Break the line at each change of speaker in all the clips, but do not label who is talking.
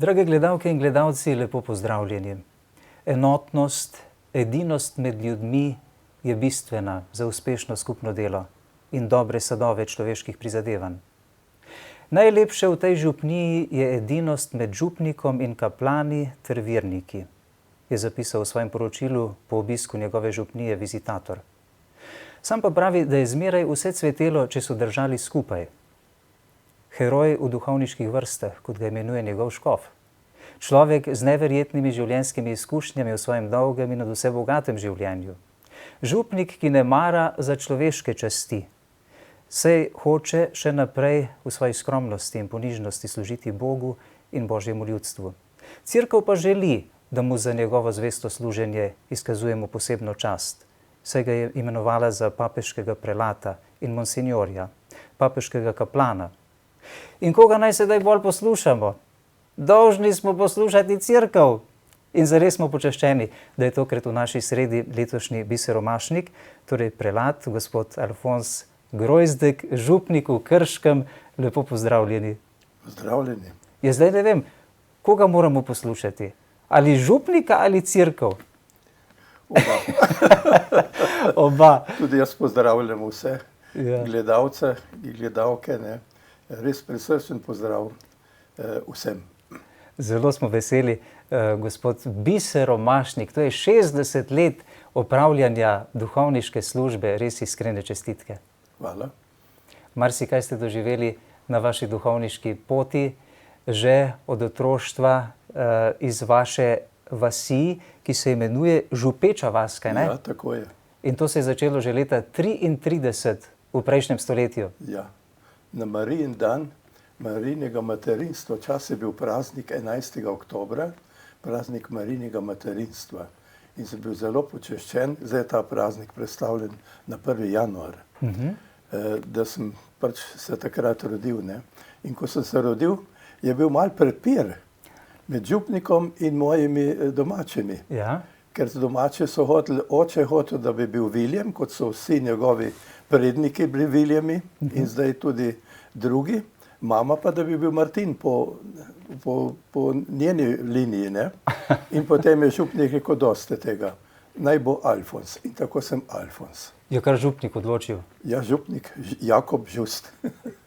Drage gledalke in gledalci, lepo pozdravljeni. Enotnost, edinost med ljudmi je bistvena za uspešno skupno delo in dobre sadove človeških prizadevanj. Najlepše v tej župniji je edinost med župnikom in kaplani ter verniki, je zapisal v svojem poročilu po obisku njegove župnije vizitator. Sam pa pravi, da je zmeraj vse cvetelo, če so držali skupaj. Heroj v duhovniških vrstah, kot ga imenuje njegov škof. Človek z neverjetnimi življenjskimi izkušnjami v svojem dolgem in nadvse bogatem življenju. Župnik, ki ne mara za človeške časti, saj hoče še naprej v svoji skromnosti in ponižnosti služiti Bogu in Božjemu ljudstvu. Cerkev pa želi, da mu za njegovo zvesto služenje izkazujemo posebno čast, saj ga je imenovala za papeškega prelata in monsinjorja, papeškega kaplana. In koga naj sedaj bolj poslušamo? Dolžni smo poslušati cerkev. In zares smo počaščeni, da je tokrat v naši sredi letošnji biseromašnik, torej prelat, gospod Alfons Grojzdek, župnik v Krškem. Lepo pozdravljeni.
Pozdravljeni.
Ja, zdaj ne vem, koga moramo poslušati? Ali župnika ali cerkev?
Oba.
Oba.
Tudi jaz pozdravljam vse gledalce in gledalke. Res prisrčen pozdrav vsem.
Zelo smo veseli, gospod biseromašnik. To je 60 let opravljanja duhovniške službe, res iskrene čestitke.
Hvala.
Marsikaj ste doživeli na vaši duhovniški poti, že od otroštva iz vaše vasi, ki se imenuje Župeča vas, kaj ne?
Ja, tako je.
In to se je začelo že leta 1933 v prejšnjem stoletju.
Ja. Na Marijin dan, Marijinega materinstva, čas je bil praznik 11. oktobra, praznik Marijinega materinstva. In sem bil zelo počaščen, zdaj je ta praznik predstavljen na 1. januar, da sem pač se takrat rodil. In ko sem se rodil, je bil mal prepir med župnikom in mojimi domačimi.
Ja.
Ker domači so hoteli, oče hotel, da bi bil Viljem, kot so vsi njegovi predniki bili Viljemi in zdaj tudi drugi. Mama pa, da bi bil Martin po njeni liniji. In potem je župnik rekel, dosti tega. Naj bo Alfons. In tako sem Alfons.
Je kar župnik odločil?
Ja, župnik Jakob Žust.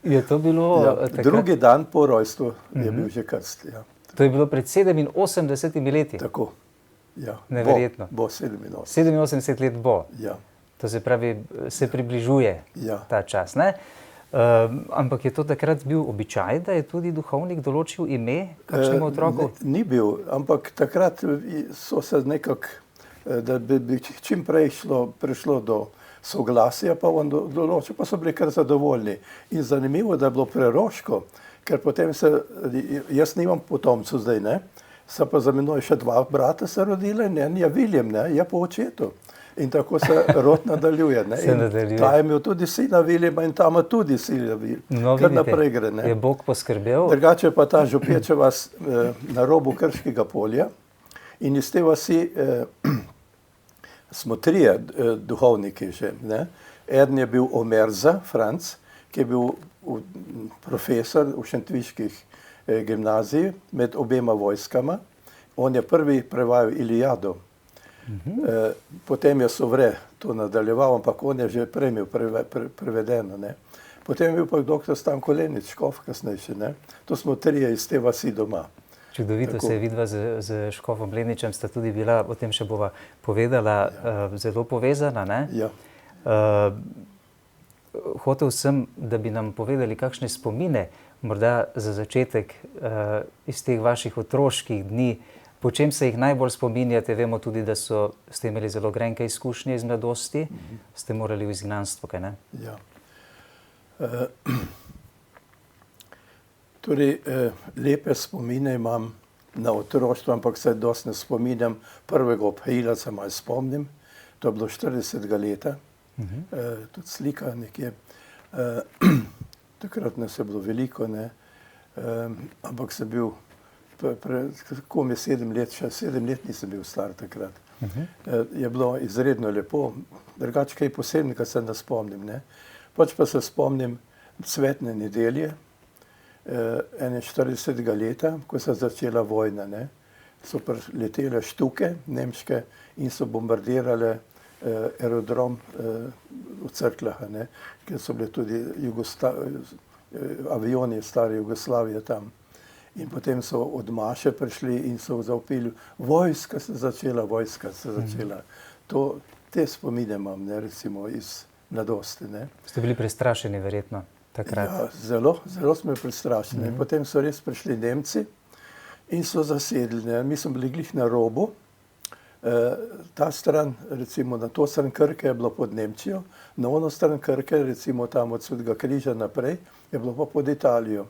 Je to bilo takrat?
Drugi dan po rojstvu je bil že krst. Ja.
To je bilo pred 87 leti?
Tako. Ja.
Neverjetno.
Bo 87.
87 let bo.
Ja.
To se pravi, se približuje ta čas, ne? Ampak je to takrat bil običaj, da je tudi duhovnik določil ime kakšnemu otroku?
Ni bil, ampak takrat so se nekako, da bi čim prej prišlo do soglasja, pa on določil, pa so bili kar zadovoljni. In zanimivo, da je bilo preroško, ker potem jaz nimam potomcev zdaj, so pa za menoj še dva brata se rodile, en je Viljem, je po očetu. In tako se rod nadaljuje. Ta je imel tudi sina Viljema in ta ima tudi sina Viljema.
No,
kar naprej gre.
Je Bog poskrbel?
Drugače pa ta Župeča vas na robu Krškega polja in iz te vasi smo trije duhovniki že. Eden je bil Omerza, Franc, ki je bil profesor v šentviških gimnaziji med obema vojskama. On je prvi prevajal Ilijado. Potem je Sovre to nadaljeval, ampak on je že prej imel prevedeno. Potem je bil pa dr. Stanko Lenič, škof kasnejši. To smo trije iz te vasi doma.
Čudovito se je vidva z škofom Leničem, sta tudi bila, o tem še bova povedala, zelo povezana.
Ja.
Hotel sem, da bi nam povedali kakšne spomine, morda za začetek iz teh vaših otroških dni, po čem se jih najbolj spominjate. Vemo tudi, da ste imeli zelo grenke izkušnje iz mladosti, ste morali v izgnanstvo, kaj ne? Ja.
Torej, lepe spomine imam na otroštvo, ampak se dosti ne spominjam. Prvega obhajila se malo spomnim, to je bilo 40 leta, tudi slika nekje. Takrat nas je bilo veliko, ampak sem bil, kom je 7 let, še 7 let nisem bil star takrat. Je bilo izredno lepo, drugače kaj posebnega se ne spomnim. Pač pa se spomnim cvetne nedelje, 41. leta, ko se je začela vojna, ne, so letele štuke nemške in so bombardirale aerodrom v Cerkljah, ne, kjer so bili tudi avioni stare Jugoslavije tam. In potem so od Maše prišli in so zavpili, vojska se začela. Te spomine imam, ne, recimo iz mladosti. Ne.
Ste bili prestrašeni verjetno takrat?
Ja, zelo smo bili prestrašeni. Potem so res prišli Nemci in so zasedli. Ne. Mi smo bili glih na robu. Ta stran, recimo na to stran Krke je bilo pod Nemčijo, na ono stran Krke, recimo tam od Svetega križa naprej, je bilo pa pod Italijo.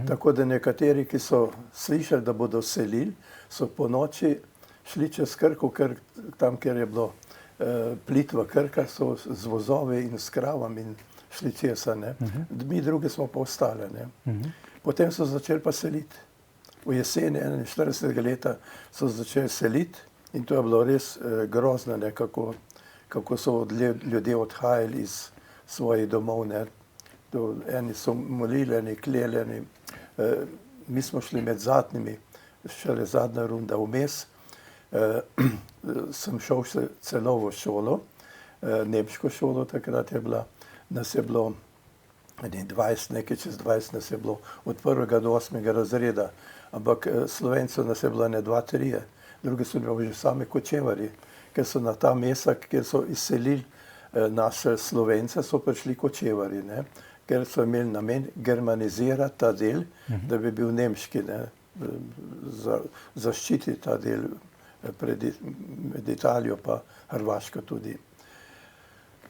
Tako da nekateri, ki so slišali, da bodo selili, so po noči šli čez Krko, tam, kjer je bilo plitva Krka, so z vozovi in s kravami in šli česa. Ne. Mi drugi smo pa ostali. Ne. Potem so začeli pa seliti. V jeseni 41. leta so začeli seliti. In to je bilo res grozno, ne, kako so ljudje odhajali iz svojih domov. Ne. Eni so molili, eni kleli, mi smo šli med zadnjimi, šele zadnja runda vmes. Sem šel še celo v šolo, nemško šolo takrat je bila, nas je bilo 20, nekaj čez 20 nas je bilo od 1. do 8. razreda, ampak Slovencev nas je bilo ne 2, 3. Drugi so bili že sami kočevari, ker so na ta mesta, kjer so izselili naše Slovence, so prišli kočevari, ne, ker so imeli namen germanizirati ta del, da bi bil nemški, ne, zaščititi ta del med Italijo pa Hrvaško tudi.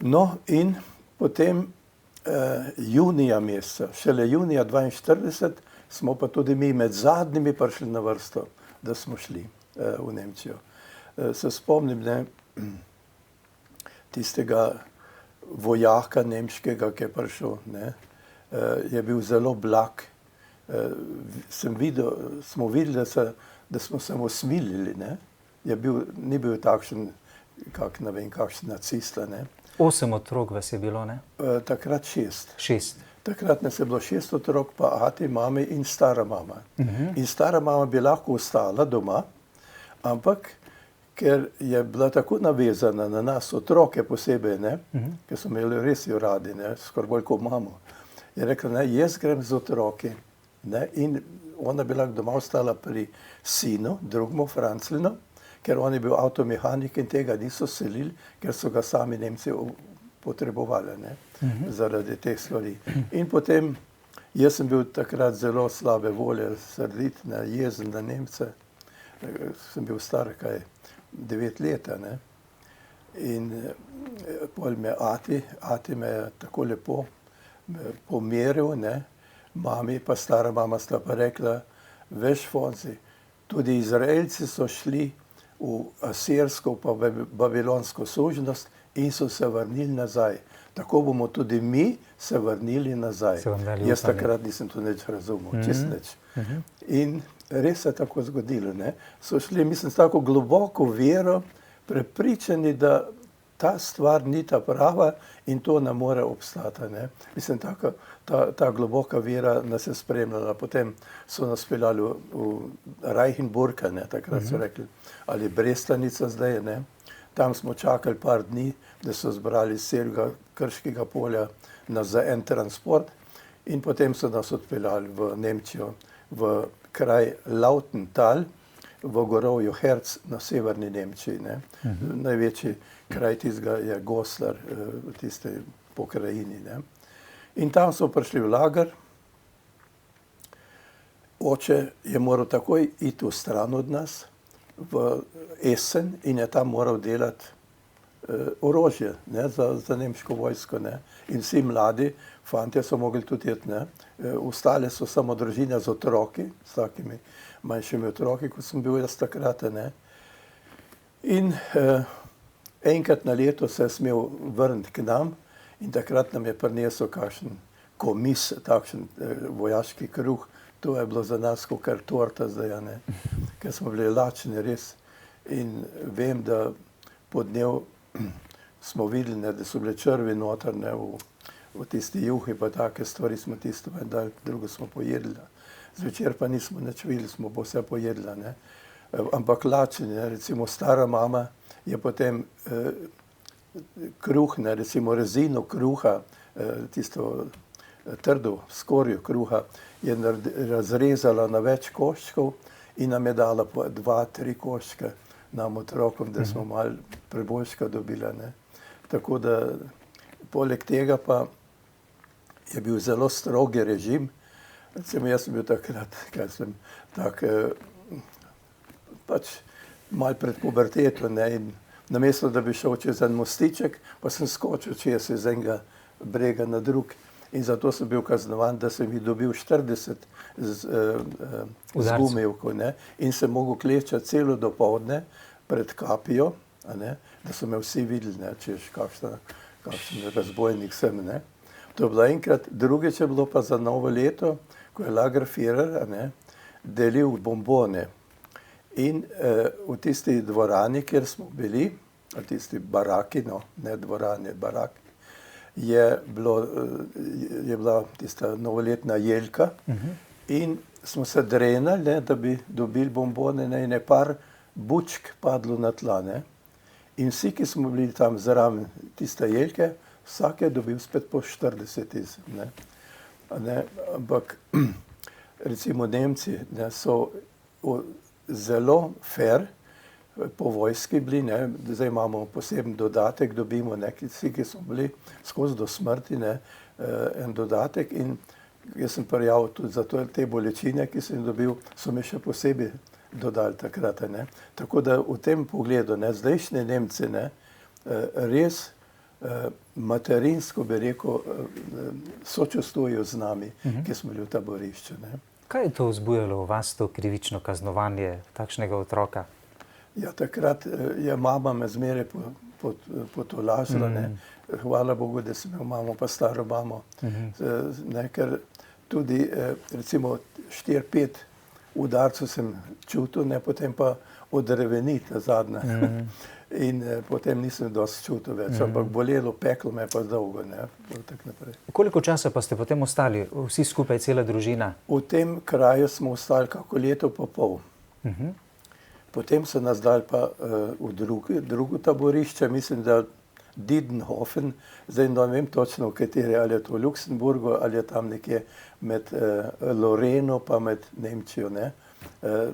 No in potem junija meseca, šele junija 42, smo pa tudi mi med zadnjimi prišli na vrsto, da smo šli v Nemčijo. Se spomnim, ne, tistega vojaka nemškega, ki je prišel, ne, je bil zelo blag. Smo videli, da smo se mu smilili, ne. Ni bil takšen, ne vem, kakšen nacist.
8 otrok vas je bilo, ne?
Takrat 6.
6.
Takrat nas je bilo 6 otrok, pa ati, mami in stara mama. In stara mama bi lahko ostala doma, ampak ker je bila tako navezana na nas, otroke posebej, ne, ker so imeli res jo radi, ne, skoraj bolj kot mamo, je rekla, ne, jaz grem z otroki. Ne, in ona bi lahko doma ostala pri sinu, drugemu Franclinu, ker on je bil avtomehanik in tega niso selili, ker so ga sami Nemci potrebovali, ne, zaradi teh stvari. In potem, jaz sem bil takrat zelo slabe volje, srdit, ne, jezen na Nemce. Sem bil star, 9 let, ne. In pol me ati me je tako lepo pomeril, ne. Mami pa stara mama sta pa rekla, veš, Fonci, tudi Izraelci so šli v asirsko pa babilonsko sužnost in so se vrnili nazaj. Tako bomo tudi mi se vrnili nazaj. Jaz takrat nisem to nič razumel, čist nič. In res se je tako zgodilo, ne. So šli, mislim, s tako globoko vero, prepričani, da ta stvar ni ta prava in to ne more obstati, ne. Mislim, ta globoka vera nas je spremljala. Potem so nas peljali v Reichenburg, ne, takrat so rekli, ali Brestanica zdaj, ne. Tam smo čakali par dni, da so zbrali z celega Krškega polja za en transport in potem so nas odpeljali v Nemčijo, v kraj Lautental, v gorovju Herz na severni Nemčiji, ne. Največji kraj tistega je Goslar, v tistej pokrajini, ne. In tam so prišli v lager. Oče je moral takoj iti v stran od nas, v Essen, in je tam moral delati orožje, ne, za nemško vojsko, ne. In vsi mladi fantje so mogli tudi iti, ne. Ostale so samo družine z otroki, s takimi manjšimi otroki, kot sem bil jaz takrat, ne. In enkrat na leto se je smel vrniti k nam in takrat nam je prinesel kakšen komis, takšen vojaški kruh. To je bilo za nas kakor torta zdaj, ne, ker smo bili lačni res. In vem, da po dnev smo videli, ne, da so bile črvi noter, ne, v tisti juhi, pa take stvari smo tisto dali, drugo smo pojedli. zvečer pa nismo nič videli, smo pa vse pojedla, ne. Ampak lačni, ne, recimo stara mama je potem kruh, ne, recimo rezino kruha, tisto trdo skorjo kruha, je razrezala na več koščkov in nam je dala po 2-3 koščke nam otrokom, da smo malo preboljška dobila, ne. Tako da poleg tega pa je bil zelo strogi režim. Recimo jaz sem bil takrat, kaj sem tak, pač malo pred puberteto, ne, in namesto, da bi šel čez en mostiček, pa sem skočil čez iz enega brega na drug. In zato sem bil kaznovan, da sem jih dobil 40 zgumevkov, ne, in sem mogel klečati celo dopoldne pred kapijo, a ne, da so me vsi videli, ne, češ kakšen razbojnik sem, ne. To je bilo enkrat, drugič je bilo pa za novo leto, ko je Lagerfeuer, a ne, delil bombone. In v tisti dvorani, kjer smo bili, v tisti baraki, no, ne dvorani, barak, je bila tista novoletna jelka in smo se drenali, ne, da bi dobili bombone, ne, in je par bučk padlo na tla, ne. In vsi, ki smo bili tam zraven tiste jelke, vsak je dobil spet po 40 iz, ne. Ne, ampak recimo Nemci, ne, so zelo fair po vojski bili, ne, zdaj imamo poseben dodatek, dobimo neki, vsi, ki so bili skozi do smrti, ne, en dodatek in jaz sem prijavil tudi za te bolečine, ki sem dobil, so mi še posebej dodali takrat, ne. Tako da v tem pogledu, ne, zdajšnje Nemci, ne, res materinsko, bi rekel, sočustvujejo z nami, ki smo bili v taborišču, ne.
Kaj je to vzbujalo v vas, to krivično kaznovanje takšnega otroka?
Ja, takrat je mama me zmeraj potolažila, ne. Hvala Bogu, da sem imel mamo pa staro mamo, ne, ker tudi recimo 4-5 udarcev sem čutil, ne, potem pa odreveniti nazadnje. In potem nisem dosti čutil več, ampak bolelo, peklo me pa dolgo, ne, tako naprej.
Koliko časa pa ste potem ostali, vsi skupaj, cela družina?
V tem kraju smo ostali kako leto pa pol. Potem so nas dali pa v drugo taborišče, mislim, da Didenhofen, zdaj ne vem točno, v kateri, ali je to v Luksemburgu, ali je tam nekje med Loreno pa med Nemčijo, ne.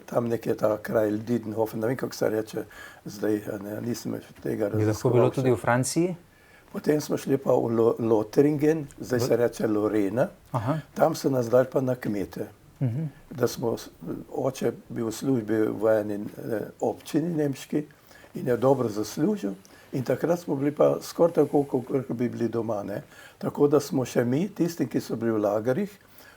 Tam nekje ta kraj Didenhofen, ne vem, kako se reče zdaj, ne, nisem tega raziskoval.
Bi lahko bilo tudi v Franciji?
Potem smo šli pa v Lothringen, zdaj se reče Lorena, tam so nas dali pa na kmete. Da smo, oče bil v službi v eni občini nemški in je dobro zaslužil in takrat smo bili pa skoraj tako, kot bi bili doma, ne. Tako da smo še mi, tisti, ki so bili v lagerjih,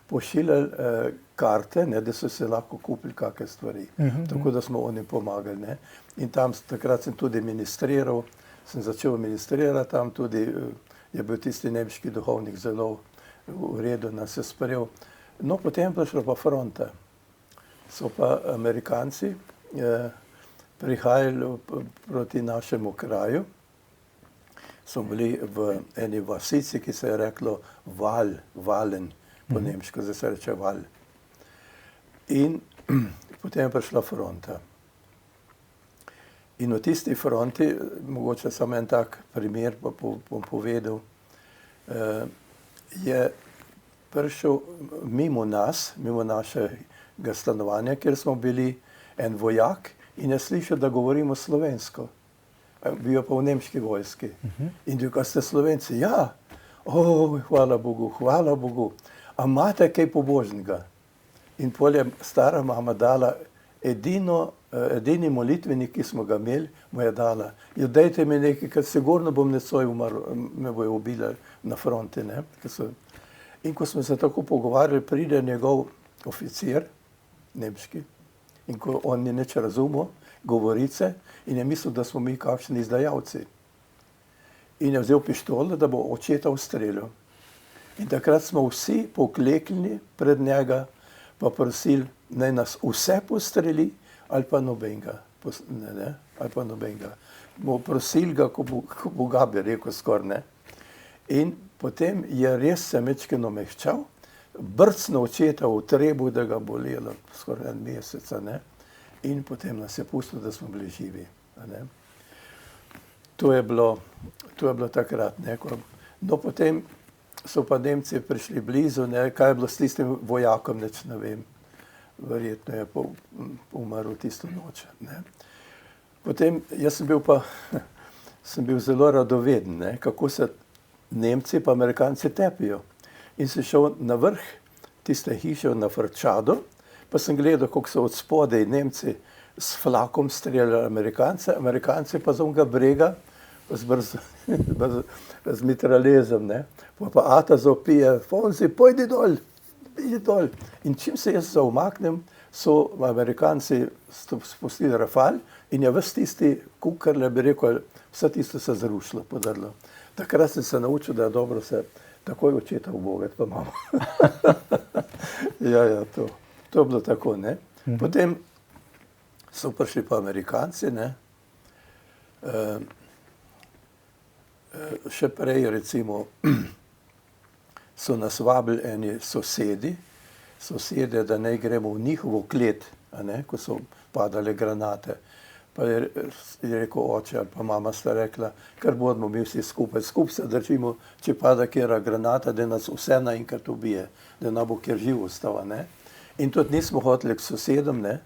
pošiljali karte, ne, da so se lahko kupili kakšne stvari. Tako da smo oni pomagali, ne. In tam takrat sem tudi ministriral, sem začel ministrirati tam tudi, je bil tisti nemški duhovnik zelo v redu, nas je sprejel. No, potem pa šla pa fronta. So pa Amerikanci prihajali proti našemu kraju. Smo bili v eni vasici, ki se je reklo Valen, po nemško, zdaj se reče Val. In potem je prišla fronta. In v tisti fronti, mogoče samo en tak primer pa bom povedal, je prišel mimo nas, mimo našega stanovanja, kjer smo bili, en vojak in je slišal, da govorimo slovensko. Bil pa v nemški vojski. In rekel, a ste Slovenci? Ja. Hvala Bogu. A imate kaj pobožnega? In pol je stara mama dala edini molitvenik, ki smo ga imeli, mu je dala. Jo, dajte mi nekaj, ker sigurno bom necoj umrl, me bojo ubili na fronti, ne. In ko smo se tako pogovarjali, pride njegov oficir, nemški, in ko on ni nič razumel, govorice, in je mislil, da smo mi kakšni izdajalci. In je vzel pištolo, da bo očeta ustrelil. In takrat smo vsi pokleknili pred njega, pa prosili, naj nas vse postreli, ali pa nobenega. Ali pa nobenega. Prosili ga, ko Boga, bi rekel skoraj, ne. In potem je res se majčkeno mehčal, brcno očeta v trebuh, da ga bolelo skoraj en mesec, a ne. In potem nas je pustil, da smo bili živi, a ne. To je bilo takrat, ne. No, potem so pa Nemci prišli blizu, ne, kaj je bilo s tistim vojakom, nič ne vem. Verjetno je umrl tisto noč, ne. Potem, jaz sem bil zelo radoveden, ne, kako se Nemci pa Amerikanci tepijo. In sem šel na vrh tiste hiše na Frčado, pa sem gledal, kako so od spodaj Nemci s flakom streljali Amerikance, Amerikanci pa z onega brega z mitraljezom, ne. Pa ata zopije, Fonzi, pojdi dol, idi dol. In čim se jaz zaumaknem, so Amerikanci spustili rafal in je ves tisti kukarle, bi rekel, vse tisto se zrušilo, podrlo. Takrat sem se naučil, da je dobro se takoj očeta ubogati, pa mamo. Ja, to je bilo tako, ne. Potem so prišli pa Amerikanci, ne. Še prej, recimo, so nas vabili eni sosede, da naj gremo v njihovo klet, a ne, ko so padale granate. Pa je rekel oče ali pa mama sta rekla, kar bodimo mi vsi skupaj se držimo, če pada kjera granata, da nas vse naenkrat ubije, da ne bo kjer živ ostal, ne. In tudi nismo hoteli k sosedom, ne.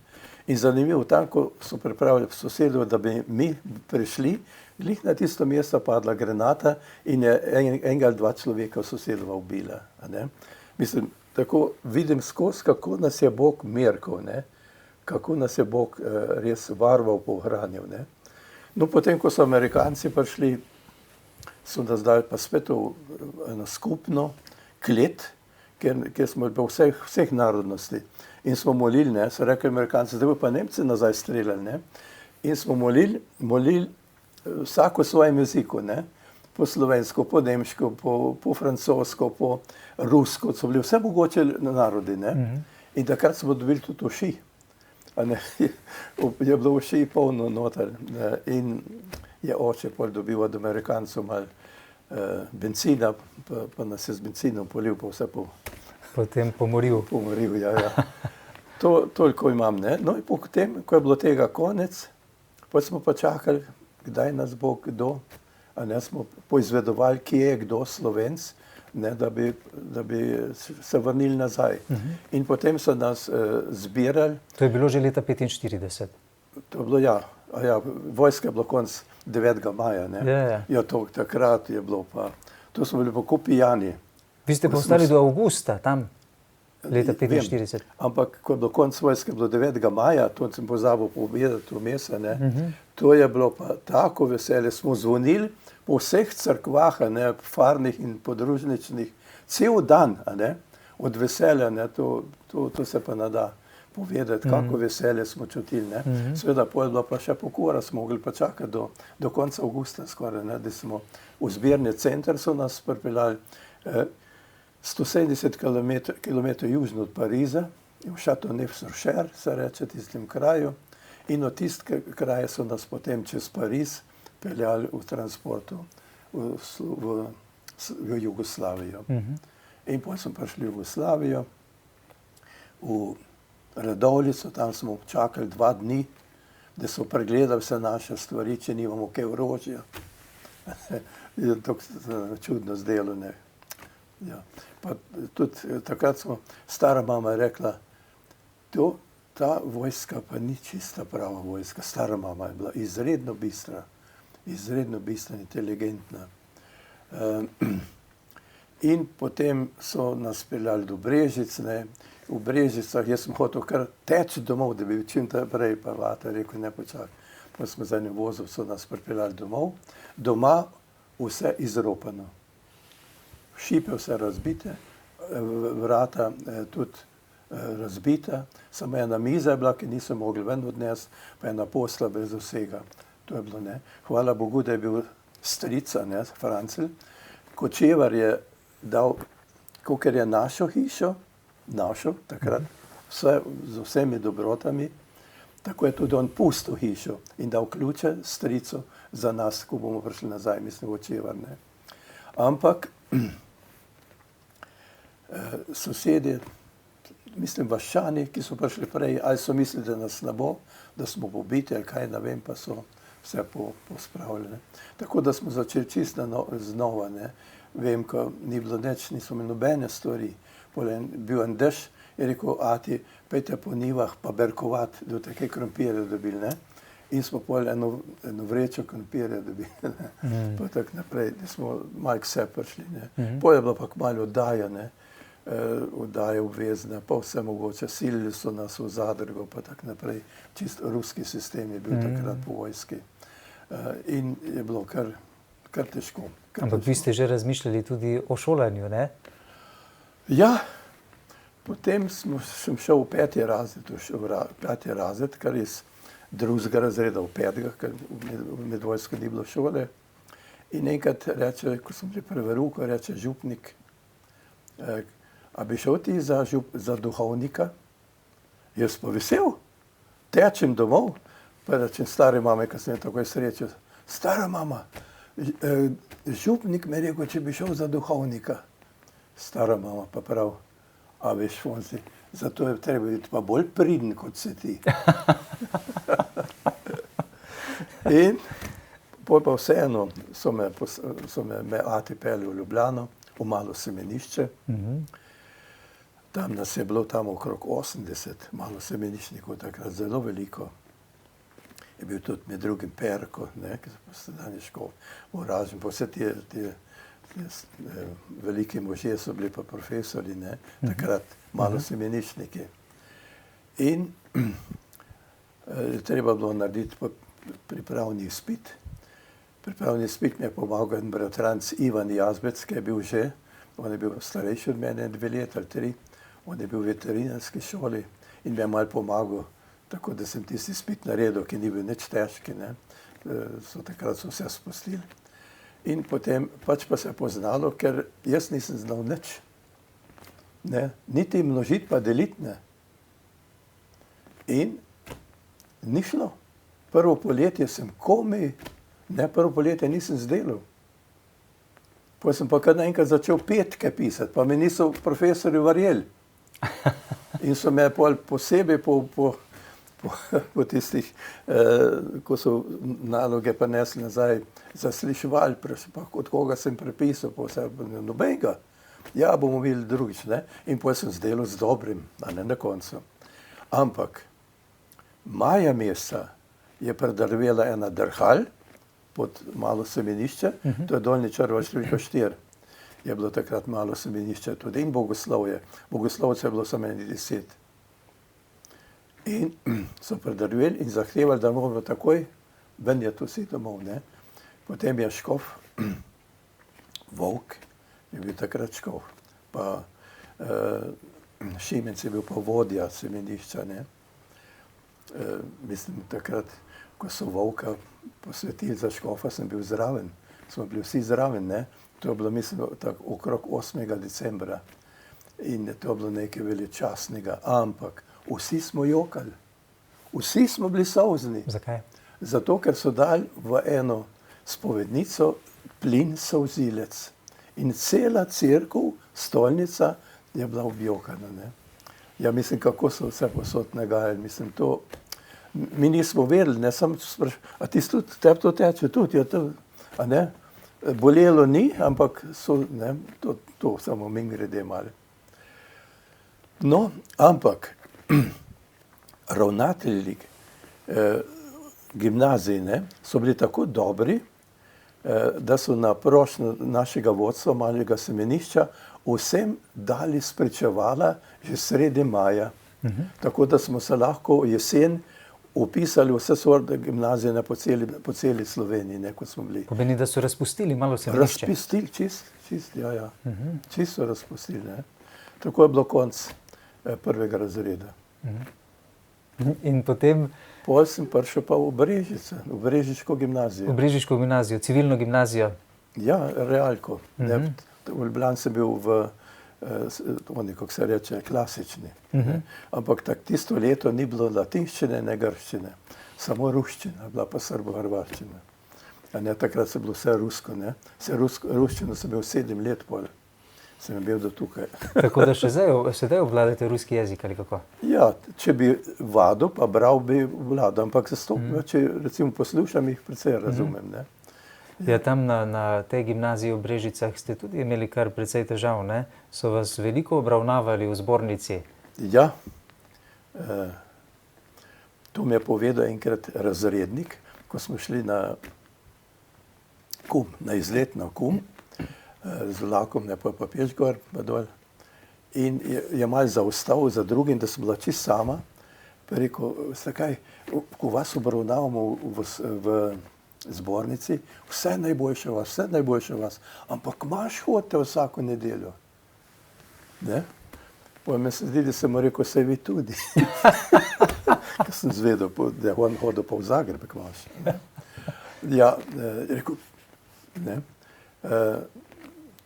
In zanimivo, tam, ko so pripravili sosedov, da bi mi prišli, glih na tisto mesto padla granata in je enega ali dva človeka sosedova ubila, a ne. Mislim, tako vidim skozi, kako nas je Bog merkal, ne. Kako nas je Bog res varoval, pohranil, ne. No, potem, ko so Amerikanci prišli, so nas dali pa spet v eno skupno klet, kjer smo bili vseh narodnosti. In smo molili, ne, so rekli Amerikanci, zdaj bo pa Nemci nazaj streljali, ne. In smo molili vsako v svojem jeziku, ne. Po slovensko, po nemško, po francosko, po rusko, so bili vse mogoče narodi, ne. In takrat smo dobili tudi uši. Je bilo uši polno noter, in je oče pol dobil od Amerikancov malo benzina, pa nas je z benzinom polil, pa vse
potem pomoril.
Pomoril, ja. Toliko imam, ne. No in potem, ko je bilo tega konec, pa smo pa čakali, kdaj nas bo kdo, a ne, smo poizvedovali, kje je kdo Slovenc, ne, da bi se vrnili nazaj. In potem so nas zbirali.
To je bilo že leta 1945.
To je bilo, ja. Vojska je bilo konc 9. maja, ne. Ja, to takrat je bilo pa, to smo bili pa ko pijani.
Vi ste pa ostali do avgusta tam, leta 1945.
Ampak, ko je bilo konc vojske, je bilo 9. maja, to sem pozabil povedati vmes, ne. To je bilo pa tako veselje, smo zvonili po vseh cerkvah, ne, farnih in podružničnih, cel dan, a ne, od veselja, ne, to se pa ne da povedati, kako veselje smo čutili, ne. Seveda, potem je bila pa še pokora, smo mogli pa čakati do konca avgusta skoraj, ne, da smo v zbirni center so nas pripeljali 170 kilometrov južno od Pariza, v Châteauneuf-sur-Cher, se reče tistem kraju, in od tistega kraja so nas potem čez Pariz peljali v transportu v Jugoslavijo. In potem smo prišli v Jugoslavijo, v Radovljico, tam smo čakali 2 dni, da so pregledali vse naše stvari, če nimamo kaj orožja. To se čudno zdelo, ne. Ja. Pa tudi takrat stara mama je rekla, ta vojska pa ni čista prava vojska. Stara mama je bila izredno bistra, inteligentna. In potem so nas peljali do Brežic, ne. V Brežicah, jaz sem hotel kar teči domov, da bi čim prej, pa vata rekel, ne počakaj. Pa smo za enim vozom, so nas pripeljali domov. Doma vse izropano. Šipe vse razbite, vrata tudi razbita, samo ena miza je bila, ki niso mogli ven odnesti, pa ena posla brez vsega. To je bilo, ne. Hvala Bogu, da je bil strica, ne, Francel. Kočevar je dal, kakor je našo hišo, takrat, z vsemi dobrotami, tako je tudi on pustil hišo in dal ključe strico za nas, ko bomo prišli nazaj, mislim, Kočevar, ne. Ampak Sosedje, mislim, vaščani, ki so prišli prej, ali so mislili, da nas ne bo, da smo pobiti, ali kaj, ne vem, pa so vse pospravili. Tako da smo začeli čisto znova. Ne. Vem, ko ni bilo nič, nismo imeli nobene stvari. Bil en dež, je rekel, ati, pejte po nivah pa berkovat, da boste kaj krompirja dobili. Ne. In smo pol eno vrečo krompirja dobili. Pa tako naprej, da smo malo k vse prišli. Pol je bilo pa malo oddaja, oddaja obvezna, pa vse mogoče. Silili so nas v zadrugo, pa tako naprej. Čisto ruski sistem je bil takrat po vojski. In je bilo kar težko.
Ampak vi ste že razmišljali tudi o šolanju, ne?
Ja, potem sem šel v 5. razred, kar iz 2. razreda v 5., ker med vojsko ni bilo šole. In enkrat reče, ko sem bili pri veruku, reče župnik, a bi šel ti za duhovnika? Jaz pa vesel, tečem domov, pa rečem stare mame, ko sem takoj srečal, stara mama, župnik me rekel, če bi šel za duhovnika. Stara mama pa prav, a veš, Fonsi, zato je treba biti pa bolj priden, kot se ti. In pol pa vseeno so me ati peli v Ljubljano, v malo semenišče. Tam nas je bilo tam okrog 80, malo semeniščnikov, takrat zelo veliko. Je bil tudi med drugim Perko, ki so posedanje škol, Oražen, pa vse te veliki možje so bili pa profesori, takrat malo semeniščniki. In treba bilo narediti pripravni izpit. Pripravni izpit mi je pomagal en bratranec Ivan Jazbec, ki je bil že, on je bil starejši od mene 2 leta ali 3, on je bil v veterinarski šoli in mi je malo pomagal, tako da sem tisti izpit naredil, ki ni bil nič težki, takrat so vse spustili. In potem pač pa se je poznalo, ker jaz nisem znal nič. Niti množiti pa deliti ne. In ni šlo. Prvo poletje sem komaj, prvo poletje nisem zdelal. Potem sem pa kar naenkrat začel petke pisati, pa me niso profesori verjeli. In so me posebej po tistih, ko so naloge pa nesli nazaj, zasliševali, pa od koga sem prepisal, pa vse, nobenega. Ja, bomo videli drugič, In potem sem zdelal z dobrim, a ne na koncu. Ampak maja meseca je predrvela ena drhalj pod malo semenišče, to je Dolnji Črva številka 4. Je bilo takrat malo semenišče tudi in bogoslovje. Bogoslovce je bilo samo 10. In so predrveli in zahtevali, da moramo takoj ven je to vsi domov. Potem je škof, Volk, je bil takrat škof, pa Šimenc je bil pa vodja semenišča. Mislim, takrat, ko so Volka posvetili za škofa, sem bil zraven. Smo bili vsi zraven, To je bilo, mislim, tako okrog 8. decembra. In to je bilo nekaj veličastnega. Ampak vsi smo jokali. Vsi smo bili solzni.
Zakaj?
Zato, ker so dali v eno spovednico plin solzilec. In cela cerkev, stolnica je bila objokana. Ja, mislim, kako so vse posod nagajali. Mislim, to mi nismo vedeli, samo a ti tudi, tebi to teče tudi, ja, to, a ne? Bolelo ni, ampak so, to samo mimogrede malo. No, ampak ravnatelji gimnazij so bili tako dobri, da so na prošnjo našega vodstva malega semenišča vsem dali spričevala že sredi maja. Tako da smo se lahko jesen upisali vse sorte gimnazije po celi Sloveniji, kot smo bili.
Pomeni, da so razpustili malo semenišče?
Razpustili, čist, ja. Čist so razpustili, Tako je bilo konc 1. razreda.
In potem?
Pol sem prišel pa v Brežice, v Brežiško gimnazijo.
V Brežiško gimnazijo, civilno gimnazijo?
Ja, realko. V Ljubljani sem bil v, kako se reče, klasični. Ampak tisto leto ni bilo latinščine, ne grščine. Samo ruščina, bila pa srbo-hrvaščina. Takrat se bilo vse rusko, Vse ruščino sem bil 7 let pol. sem bil do tukaj.
Tako da še sedaj obvladate ruski jezik ali kako?
Ja, če bi vadil, pa bral, bi vladal, ampak če recimo poslušam, jih precej razumem. Ne?
Ja, tam na tej gimnaziji v Brežicah ste tudi imeli kar precej težav, ne? So vas veliko obravnavali v zbornici?
Ja, to mi je povedal enkrat razrednik, ko smo šli na izlet na Kum, z vlakom, ne pa peš gor, pa dol. In je malo zaostal za drugim, da sem bila čisto sama. Pa rekel, kaj, ko vas obravnavamo v zbornici, vse najboljše vas, ampak imaš hote vsako nedeljo. Ne? Pa me se zdi, da sem mu rekel, saj vi tudi. Ker sem zvedel, da je on hodil pa v Zagreb, k vaš. Ja, rekel, ne.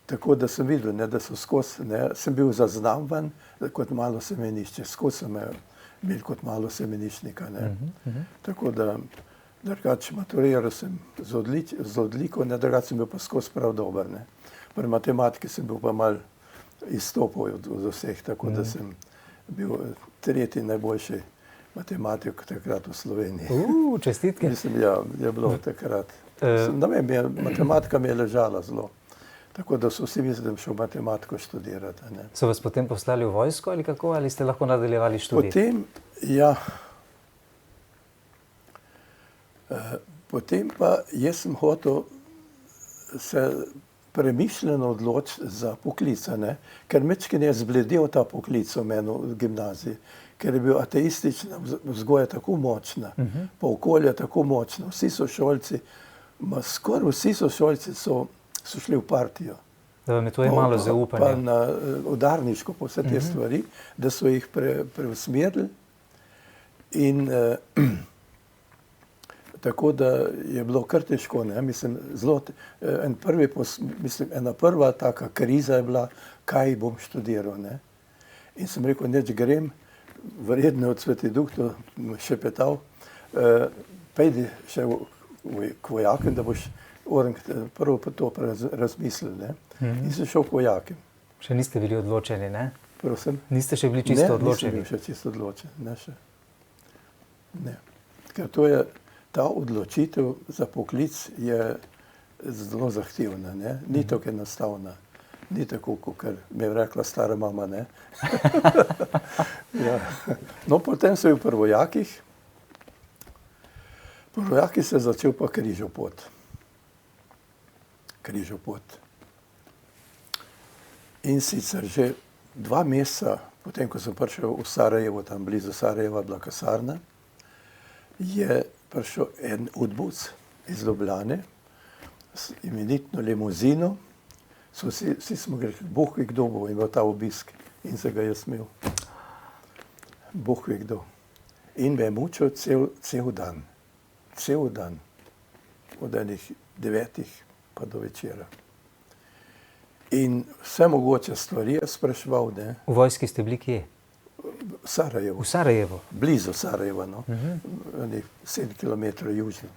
Tako da sem videl, ne, da so skozi, ne, sem bil zaznamovan kot malo semenišče, skozi sem bil kot malo semeniščnika. Tako da drugače maturiral sem z odliko, ne, drugače sem bil pa skozi prav dober. Ne. Pri matematiki sem bil pa malo izstopal od vseh, tako da sem bil tretji najboljši matematik takrat v Sloveniji.
Čestitke.
Mislim, ja, je bilo takrat. Ne vem, matematika mi je ležala zelo. Tako da so vsi mislili, da šel matematiko študirati. Ne.
So vas potem poslali v vojsko ali kako, ali ste lahko nadaljevali študij?
Potem pa jaz sem hotel se premišljeno odločiti za poklica, ne, ker mečkin je zbledel ta poklic v meni v gimnaziji, ker je bil ateistična vzgoja tako močna, pa okolje tako močno, vsi sošolci, skoraj vsi sošolci so šli v partijo.
Da vam je to imalo zaupanje.
Pa na udarniško, pa vse te stvari, da so jih preusmerili. In tako da je bilo kar težko, ne, mislim, ena prva taka kriza je bila, kaj bom študiral, ne. In sem rekel, neč grem, verjetno od Sveti Duh to šepetal, pejdi še k vojakem, da boš prvo pa to razmislil, ne. In sem šel k vojakem.
Še niste bili odločeni, ne?
Prosim?
Niste še bili čisto odločeni?
Ne, nisem bil še čisto odločen, ne še. Ne. Ker to je, ta odločitev za poklic je zelo zahtevna, ne. Ni tako enostavna. Ni tako, kot mi je rekla stara mama, ne. Ja. No, potem sem bil pri vojakih. Pri vojakih se je začel pa križopot. In sicer že 2 meseca, potem ko sem prišel v Sarajevo, tam blizu Sarajeva bila kasarna, je prišel en udbovec iz Ljubljane z imenitno limuzino. Vsi smo rekli, Bog ve kdo bo imel ta obisk, in se ga jaz imel. Bog ve kdo. In me je mučil cel dan. Cel dan. Od enih 9 pa do večera. In vse mogoče stvari je spraševal, ne.
V vojski ste bili kje?
V Sarajevu.
V Sarajevu?
Blizu Sarajeva, no. 7 kilometrov južno.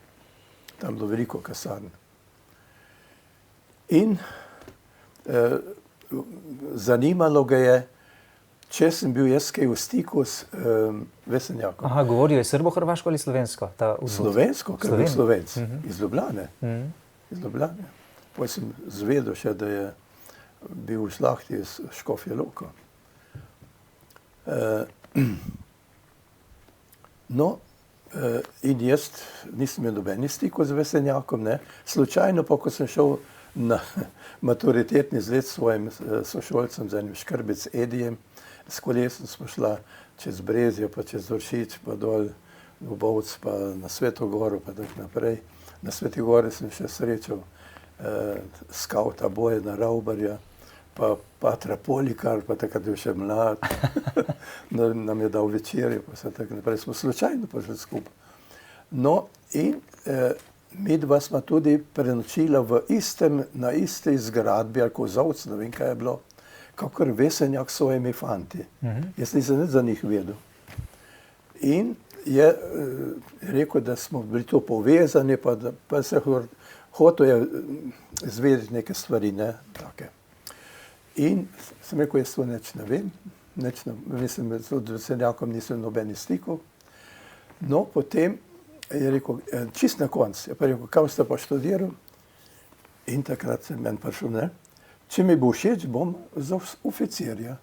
Tam bilo veliko kasarn. In zanimalo ga je, če sem bil jaz kaj v stiku s Vesenjakom.
Aha, govoril je srbo-hrvaško ali slovensko?
Slovensko, ker je bil Slovenc. Iz Ljubljane. Iz Ljubljane. Potem sem zvedel še, da je bil v šlahti iz Škofje Loko. No, in jaz nisem imel nobenih stikov z Vesenjakom, ne. Slučajno pa, ko sem šel na maturitetni izlet s svojim sošolcem, z enim Škrbec Edijem, s kolesom smo šla čez Brezje, pa čez Vršič, pa dol v Bovc, pa na Sveto Goro, pa tako naprej. Na Sveti Gori sem še srečal skauta Bojana Ravbarja, pa patra Polikar, pa takrat je bil še mlad, nam je dal večerjo, pa se tako naprej. Smo slučajno pa še skupaj. No, in midva sva tudi prenočila na isti zgradbi, ali kozovc, ne vem, kaj je bilo, kakor Vesenjak s svojimi fanti. Jaz nisem nič za njih vedel. In je rekel, da smo bili to povezani, pa se hotel je izvedeti neke stvari, ne, take. In sem rekel, jaz to nič ne vem, mislim, da z veseljakom nisem nobenih stikov. No, potem je rekel, čist na koncu, je pa rekel, kam ste pa študiral? In takrat sem meni prišel, ne, če mi bo všeč, bom za oficirja.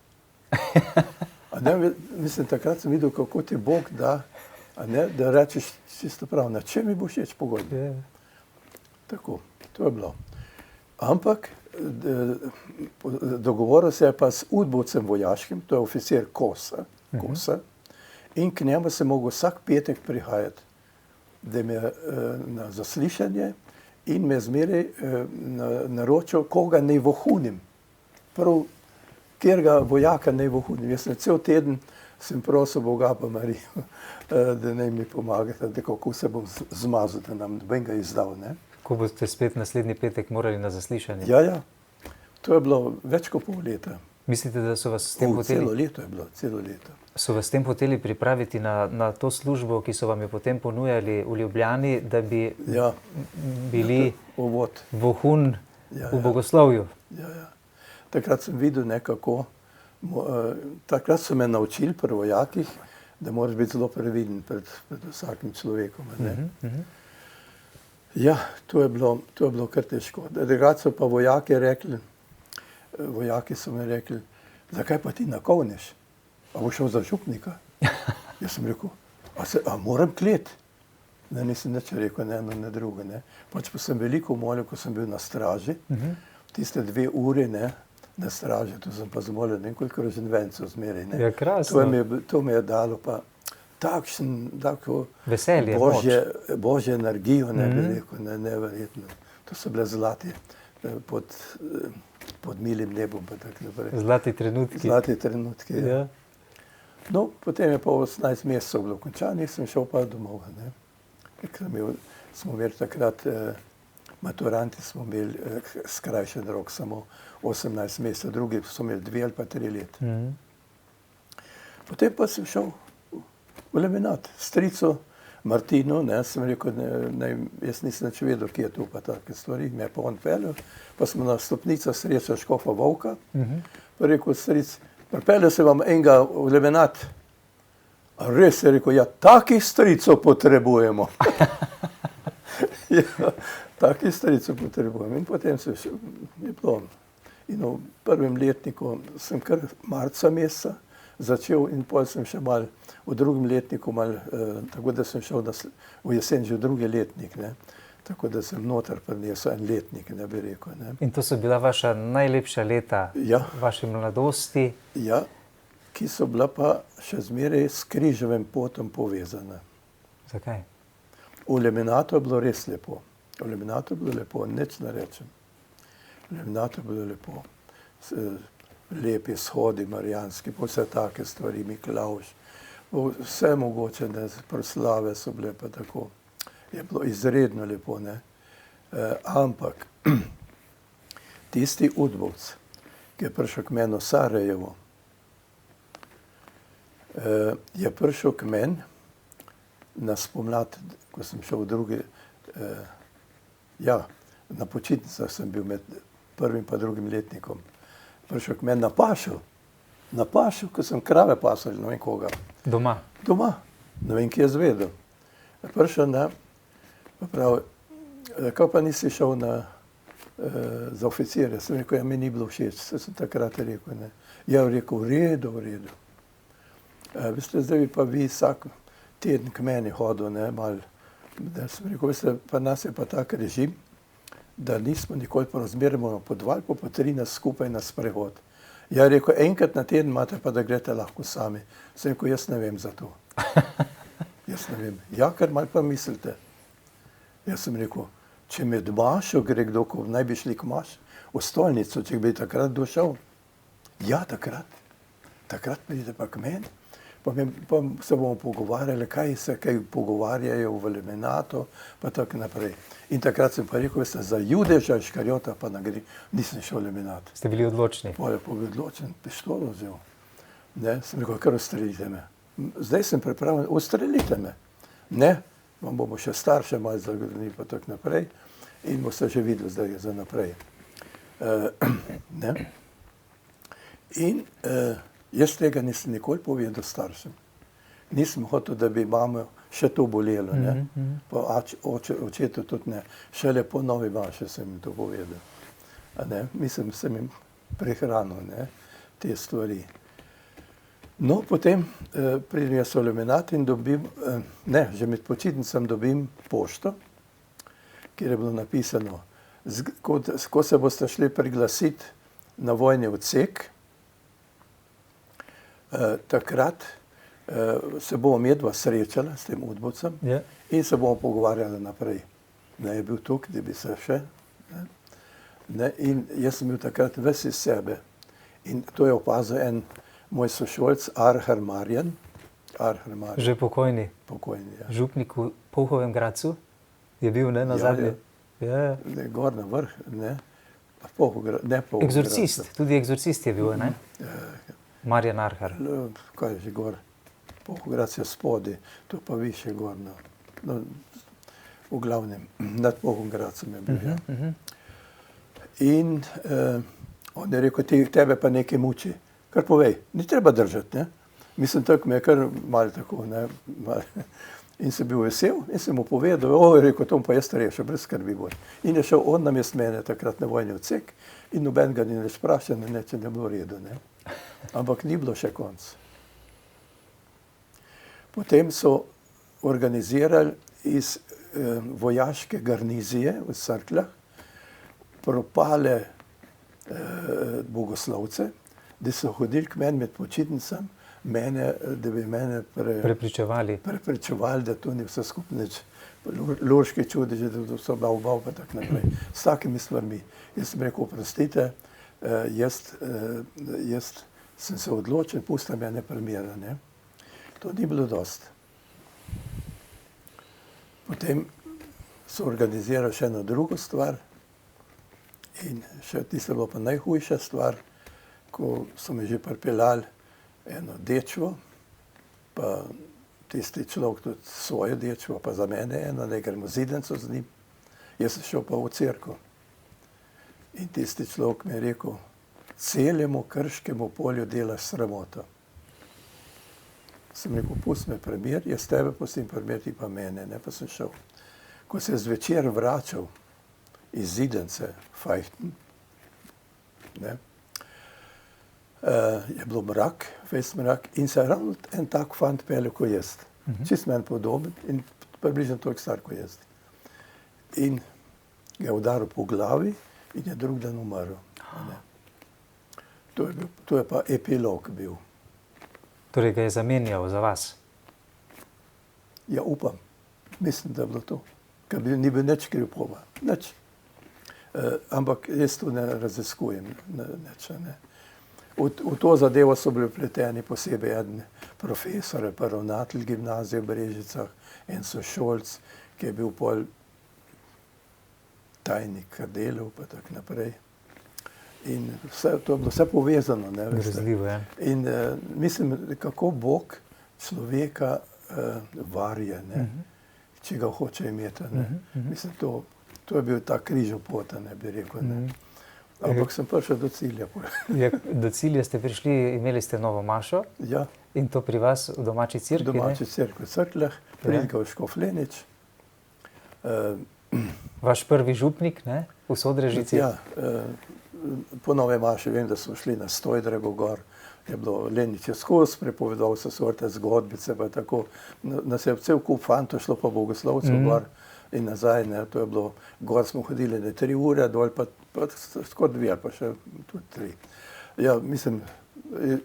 A ne, mislim, takrat sem videl, kako ti Bog da, a ne, da rečeš čisto prav, na če mi bo všeč pogodba. Tako, to je bilo. Ampak dogovoril se je pa s udbovcem vojaškim, to je oficir Kosa, in k njemu se mogel vsak petek prihajati, da me na zaslišanje in me zmeraj naročil, koga naj vohunim. Prav, kjerga vojaka naj vohunim. Jaz sem cel teden sem prosil Boga pa Marijo, da naj mi pomagate, da kako se bom zmazal, da nam noben ga izdal, ne.
Ko boste spet naslednji petek morali na zaslišanje?
Ja. To je bilo več kot pol leta.
Mislite, da so vas s tem hoteli?
Celo leto je bilo, celo leto.
So vas s tem hoteli pripraviti na to službo, ki so vam jo potem ponujali v Ljubljani, da bi bili vohun v bogoslovju?
Ja. Takrat sem videl nekako, takrat so me naučili pri vojakih, da moraš biti zelo previden pred vsakim človekom, ne. Ja, to je bilo kar težko. Drugače so pa vojaki so mi rekli, zakaj pa ti nakovneš? A boš šel za župnika? Jaz sem rekel, a moram klet? Ne, nisem nič rekel, ne eno, ne drugo, ne. Pač pa sem veliko molil, ko sem bil na straži, tiste 2 ure, ne, na straži, to sem pa zmolil, ne, koliko roženvencev zmeraj, ne.
Ja, krasno.
To mi je dalo pa tako
veselje,
božjo energijo, ne bi rekel, neverjetno. To so bile zlati pod milim nebom, pa tako naprej.
Zlati trenutki.
Zlati trenutki, ja. No, potem je pa 18 mesecev bilo končano, sem šel pa domov, ne. Smo imeli takrat, maturanti smo imeli skrajšen rok, samo 18 mesecev, drugi so imeli 2 ali pa 3 leta. Potem pa sem šel v laminat, stricu Martinu, ne, sem rekel, jaz nisem nič vedel, kje je to pa take stvari, me je pa on peljal, pa smo na stopnicah srečali škofa Vovka, pa rekel stric, pripeljal se vam enega v laminat, a res je rekel, ja, takih stricov potrebujemo. Ja, takih stricov potrebujemo. In potem se je bilo, in v prvem letniku sem kar marca meseca začel in potem sem še mal v drugem letniku tako da sem šel v jesen že v drugi letnik, ne. Tako da sem noter prinesel en letnik, ne bi rekel, ne.
In to so bila vaša najlepša leta vaše mladosti?
Ja, ki so bila pa še zmeraj s križevim potom povezana.
Zakaj?
V laminatu je bilo res lepo. V laminatu je bilo lepo, nič ne rečem. V laminatu je bilo lepo. Lepi shodi marijanski, pa vse take stvari, Miklavž, vse mogoče, ne, proslave so bile pa tako. Je bilo izredno lepo, ne. Ampak tisti udbovec, ki je prišel k meni v Sarajevo, je prišel k meni na spomlad, ko sem šel v drugi, na počitnicah sem bil med prvim pa drugim letnikom. Prišel k meni na pašo, ko sem krave pasal, ne vem koga.
Doma?
Doma, ne vem, kje je zvedel. Prišel, ne, pa pravi, kako pa nisi šel za oficirja? Sem rekel, ja, mi ni bilo všeč, sem takrat rekel, ne. Ja, rekel, v redu. Veste, zdaj bi pa vi vsak teden k meni hodil, ne, malo. Sem rekel, veste, pa nas je pa tak režim, da nismo nikoli porazmerimo po 2 ali po 13 skupaj na sprehod. Ja, rekel, enkrat na teden imate pa, da greste lahko sami. Sem rekel, jaz ne vem za to. Jaz ne vem. Ja, kar malo pa mislite. Jaz sem rekel, če med mašo gre kdo, ko naj bi šli k maš, v stolnico, če bi takrat došel. Ja, takrat pridite pa k meni. Pa se bomo pogovarjali, kaj pogovarjajo v laminatu, pa tako naprej. In takrat sem pa rekel, veste, za Judeža Iškariota pa nisem šel v laminat.
Ste bili odločni?
Pol je bil odločen, pištolo vzel. Ne, sem rekel, kar ustrelite me. Zdaj sem pripravljen, ustrelite me. Ne, vam bomo še starše malo zagrnili, pa tako naprej. In boste že videli zdaj za naprej. Ne. In jaz tega nisem nikoli povedal staršem. Nisem hotel, da bi mamo še to bolelo, ne. Pa očetu tudi ne. Šele po novi maši sem jim to povedal. A ne, mislim, sem jim prehranil, ne, te stvari. No, potem pridem jaz v Aluminat in dobim, že med počitnicami dobim pošto, kjer je bilo napisano, ko se boste šli priglasiti na vojni odsek, takrat se bomo medva srečala s tem udbovcem in se bomo pogovarjali naprej. Ne, je bil tukaj, da bi se še. Ne, in jaz sem bil takrat ves iz sebe. In to je opazil en moj sošolc, Arhar Marjan.
Že pokojni.
Pokojni, ja.
Župnik v Polhovem Gradcu je bil, ne, na zadnje.
Ja. Ne, gor na vrh, ne.
Egzorcist, tudi egzorcist je bil, ne? Marjan Arhar.
Kaj je že gor? Polhograd je spodaj, to pa više gor. No, v glavnem, nad Polhogradcem je bil, ja. In on je rekel, tebe pa nekaj muči. Kar povej, ni treba držati, ne. Mislim, tako me je kar malo tako, ne. In sem bil vesel in sem mu povedal, je rekel, to pa jaz rešil, brez skrbi bolj. In je šel on namest mene takrat na vojni odsek in noben ga ni več vprašal, če ne bilo v redu, ne. Ampak ni bilo še konc. Potem so organizirali iz vojaške garnizije v Cerkljah propale bogoslovce, da so hodili k meni med počitnicami, da bi mene prepričevali, da to ni vse skupaj nič. Loški čudeži, da so bav, pa tako naprej. S takimi stvarmi. Jaz sem rekel, oprostite, jaz sem se odločil, pustim mene primera, ne. To ni bilo dosti. Potem so organizirali še eno drugo stvar in še tista bila pa najhujša stvar, ko so me že pripeljali eno dečvo, pa tisti človek tudi svojo dečvo, pa za mene eno, da gremo zidenco z njim. Jaz sem šel pa v cerkev. In tisti človek mi je rekel, celemu Krškemu polju delaš sramoto. Sem rekel, pusti me primer, jaz tebe pustim primer, ti pa mene, ne, pa sem šel. Ko se je zvečer vračal iz zidence Fajchten, ne, je bilo mrak, fejst mrak, in se je ravno en tak fant peljal ko jaz. Čist meni podoben in približno toliko star ko jaz. In ga je udaril po glavi in je drug dan umrl. To je pa epilog bil.
Torej ga je zamenjal za vas?
Ja, upam. Mislim, da je bilo to. Ker ni bil nič kriv pova. Nič. Ampak jaz to ne raziskujem. Nič, ne. V to zadevo so bili vpleteni posebej en profesor, pa ravnatelj gimnazije v Brežicah, en sošolc, ki je bil pol tajnik delov, pa tako naprej. In vse, to je bilo vse povezano, ne, veste.
Grozljivo, ja.
In mislim, kako Bog človeka varje, ne, če ga hoče imeti, ne. Mislim, to je bil ta križov pot, ne, bi rekel, ne. Ampak sem prišel do cilja.
Do cilja ste prišli, imeli ste novo mašo.
Ja.
In to pri vas v domači cerkvi, ne?
V domači cerkvi v Cerkljah, Prilkov Škoflenič.
Vaš prvi župnik, ne, v Sodrežici?
Ja, po nove maši vem, da smo šli na Stojdrago gor, je bilo Lenič je skozi, prepovedal so sorte zgodbice, pa tako. Nas je cel kup fantov šlo pa bogoslovcev gor in nazaj, ne, to je bilo, gor smo hodili ne 3 ure, dol pa skoraj 2, pa še tudi 3. Ja, mislim,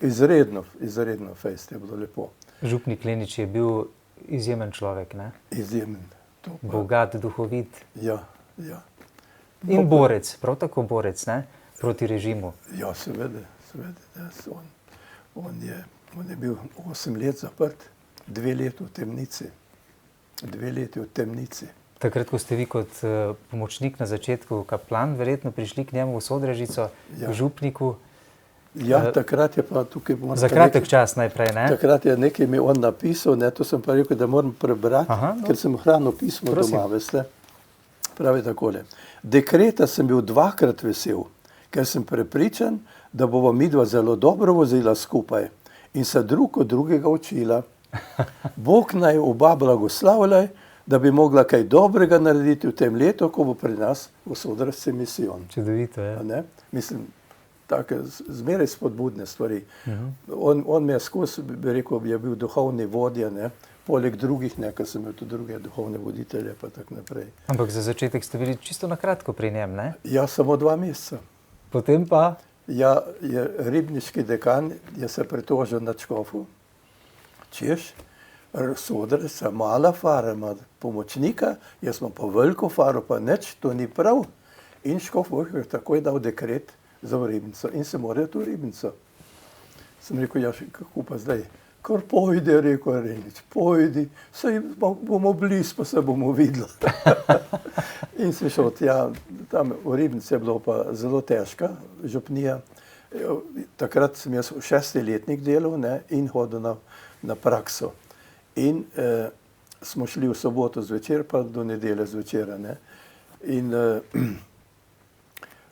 izredno fejst je bilo lepo.
Župnik Lenič je bil izjemen človek, ne?
Izjemen.
Bogat, duhovit.
Ja, ja.
In borec, prav tako borec, ne? Proti režimu.
Ja, seveda. On je bil 8 let zaprt, 2 leti v temnici. 2 leti v temnici.
Takrat, ko ste vi kot pomočnik na začetku kaplan, verjetno prišli k njemu v Sodrežico, k župniku.
Ja, takrat je pa tukaj...
Za kratek čas najprej, ne?
Takrat je nekaj mi on napisal, ne, to sem pa rekel, da moram prebrati, ker sem hranil pismo doma, veste. Pravi takole. Dekreta sem bil 2-krat vesel, ker sem prepričan, da bova midva zelo dobro vozila skupaj in se drug od drugega učila. Bog naj oba blagoslavljaj, da bi mogla kaj dobrega narediti v tem letu, ko bo pri nas v Sodrasci misijon.
Čudovito, ja.
Ne? Mislim, take zmeraj spodbudne stvari. On mi je skozi, bi rekel, je bil duhovni vodja, ne? Poleg drugih, ker sem imel tudi druge duhovne voditelje, pa tako naprej.
Ampak za začetek ste bili čisto na kratko pri njem, ne?
Ja, samo 2 meseca.
Potem pa?
Ja, je ribniški dekan je se pritožil nad škofu, češ, Sodrasca, mala fara ima pomočnika, jaz imam pa veliko faro, pa nič, to ni prav. In škof je takoj dal dekret za v Ribnico in se morajo tu v Ribnico. Sem rekel, ja, kako pa zdaj? Kar pojdi, je rekel Renič, pojdi, saj bomo blizu, pa se bomo videli. In sem šel tja, tam v Ribnici je bilo pa zelo težka župnija. Takrat sem jaz 6. letnik delal, ne, in hodil na prakso. In smo šli v soboto zvečer, pa do nedelje zvečera. Ne. In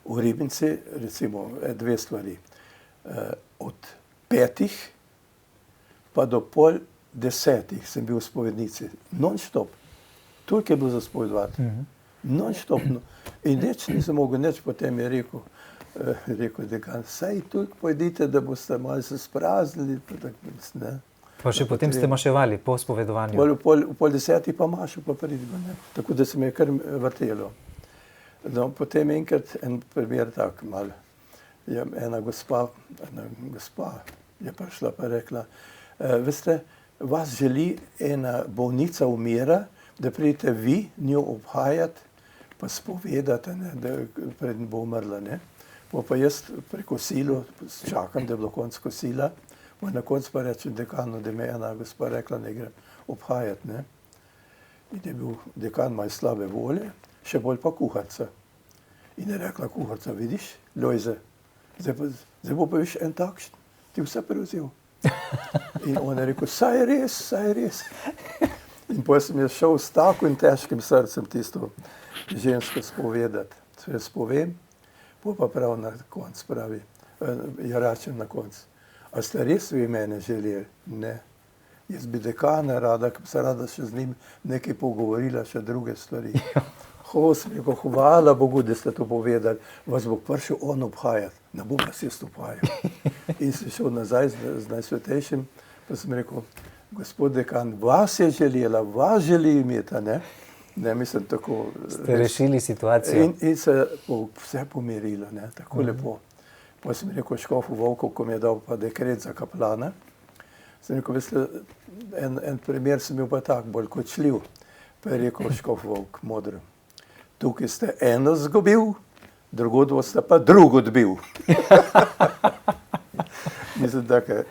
v Ribnici, recimo, 2 stvari. Od 5 pa do pol 10 sem bil v spovednici. Non-stop. Toliko je bilo za spovedovati. Non-stop. No. In nič nisem mogel, nič potem je rekel dekan, saj toliko pojdite, da boste malo se spraznili. Ne.
Pa še potem ste maševali po spovedovanju?
V pol 10 pa mašel, pa pridemo. Tako da se mi je kar vrtelo. No, potem enkrat en primer tak malo. Ena gospa je prišla pa rekla, veste, vas želi ena bolnica umira, da pridete vi njo obhajati, pa spovedate, ne, da pred bo umrla. Ne. Pa jaz pri kosilu čakam, da je bilo konc kosila. Na koncu pa rečem dekanu, da me je ena gospa rekla, ne grem obhajati. Ne. In je bil dekan malo slabe volje, še bolj pa kuharca. In je rekla kuharca, vidiš, Lojze, zdaj bo pa viš en takšen, ti vse prevzel. In on je rekel, saj je res. In potem sem jaz šel s takim težkim srcem tisto žensko spovedati. Se jaz povem, pa prav na konc pravi, Jaračem na konc. A ste res vi mene želeli? Ne. Jaz bi dekana rada, ki bi se rada še z njim nekaj pogovorila, še druge stvari. Sem rekel, hvala Bogu, da ste to povedali, vas bo prišel on obhajati, ne bom vas jaz obhajal. In sem šel nazaj z Najsvetejšim, pa sem rekel, gospod dekan, vas je želela, vas želi imeti, ne? Ne, mislim, tako...
Ste rešili situacijo.
In se vse pomirilo, ne, tako lepo. Pa sem rekel škofu Volkov, ko mi je dal pa dekret za kaplana, sem rekel, veste, en primer sem bil pa tak, bolj kočljiv, pa je rekel škof Volk, modro. Tukaj ste eno zgubil, drugod boste pa drugo dobil. Mislim, da je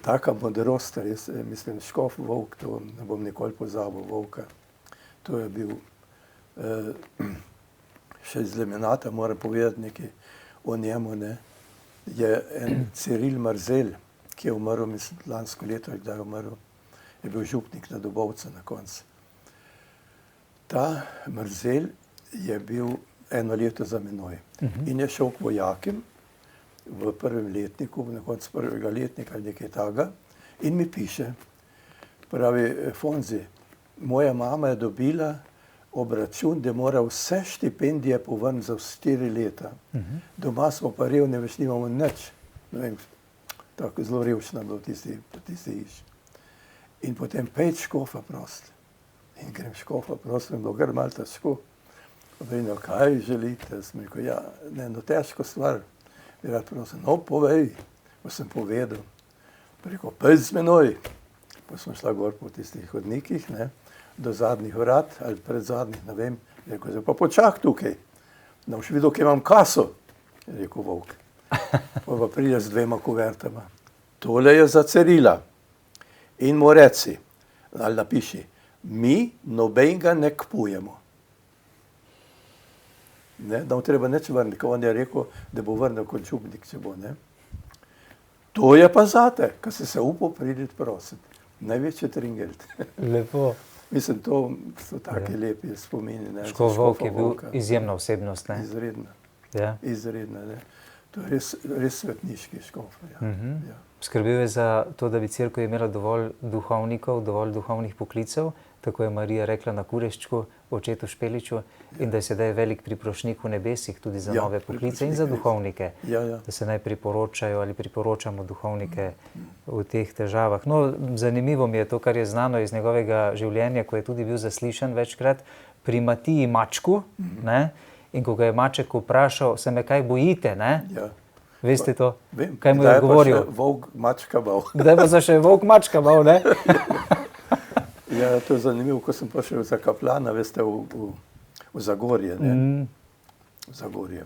taka modrost, res, mislim, škof Volk, to ne bom nikoli pozabil, Volka. To je bil, še iz Lemenata moram povedati nekaj o njemu, ne. Je en Ciril Marzel, ki je umrl, mislim, lansko leto, kdaj je umrl, je bil župnik na Dobovcu na koncu. Ta Marzel je bil 1 leto za menoj in je šel k vojakem v 1. letniku, na koncu 1. letnika ali nekaj taga in mi piše, pravi, Fonzi, moja mama je dobila obračun, da mora vse štipendije povrniti za 4 leta. Doma smo pa revni, več nimamo nič. Ne vem, tako zelo revšna bilo tisti iš. In potem 5 škofa prost. In grem škofa prost, in bilo kar malo težko. Pravijo, kaj želite? Sem rekel, ja, ne, no težko stvar. Bi rad prosil, no povej, pa sem povedal. Rekel, pojdi z menoj. Pa smo šla gor po tistih hodnikih, ne, do zadnjih vrat, ali pred zadnjih, ne vem. Rekel, zdaj pa počak tukaj. Da boš videl, kje imam kaso. Je rekel Volk. Pa pride z 2 kuvertama. Tole je za Cirila. In mu reci, ali napiši, mi nobenega ne kupujemo. Ne, da mu treba nič vrniti, ko on je rekel, da bo vrnil kot župnik, če bo, ne. To je pa zate, ko si se upal priditi prositi. Največji tringelt.
Lepo.
Mislim, to so taki lepi spomini.
Škof Volk je bil izjemna osebnost, ne?
Izredna.
Ja.
Izredna, ne. To je res svetniški škof. Ja. Ja.
Skrbel je za to, da bi cerkev imela dovolj duhovnikov, dovolj duhovnih poklicev, tako je Marija rekla na Kureščku, očetu Špeliču, in da je sedaj velik priprošnjik v nebesih tudi za nove poklice in za duhovnike, da se naj priporočajo ali priporočamo duhovnike v teh težavah. No, zanimivo mi je to, kar je znano iz njegovega življenja, ko je tudi bil zaslišan večkrat pri Matiji Mačku, ne? In ko ga je Maček vprašal, se me kaj bojite, ne?
Ja.
Veste to?
Vem,
kaj mu je odgovoril?
Kdaj pa še volk mačka bal.
Kdaj pa še volk mačka bal, ne?
Ja, to je zanimivo, ko sem prišel za kaplana, veste, v Zagorje, ne? V Zagorje.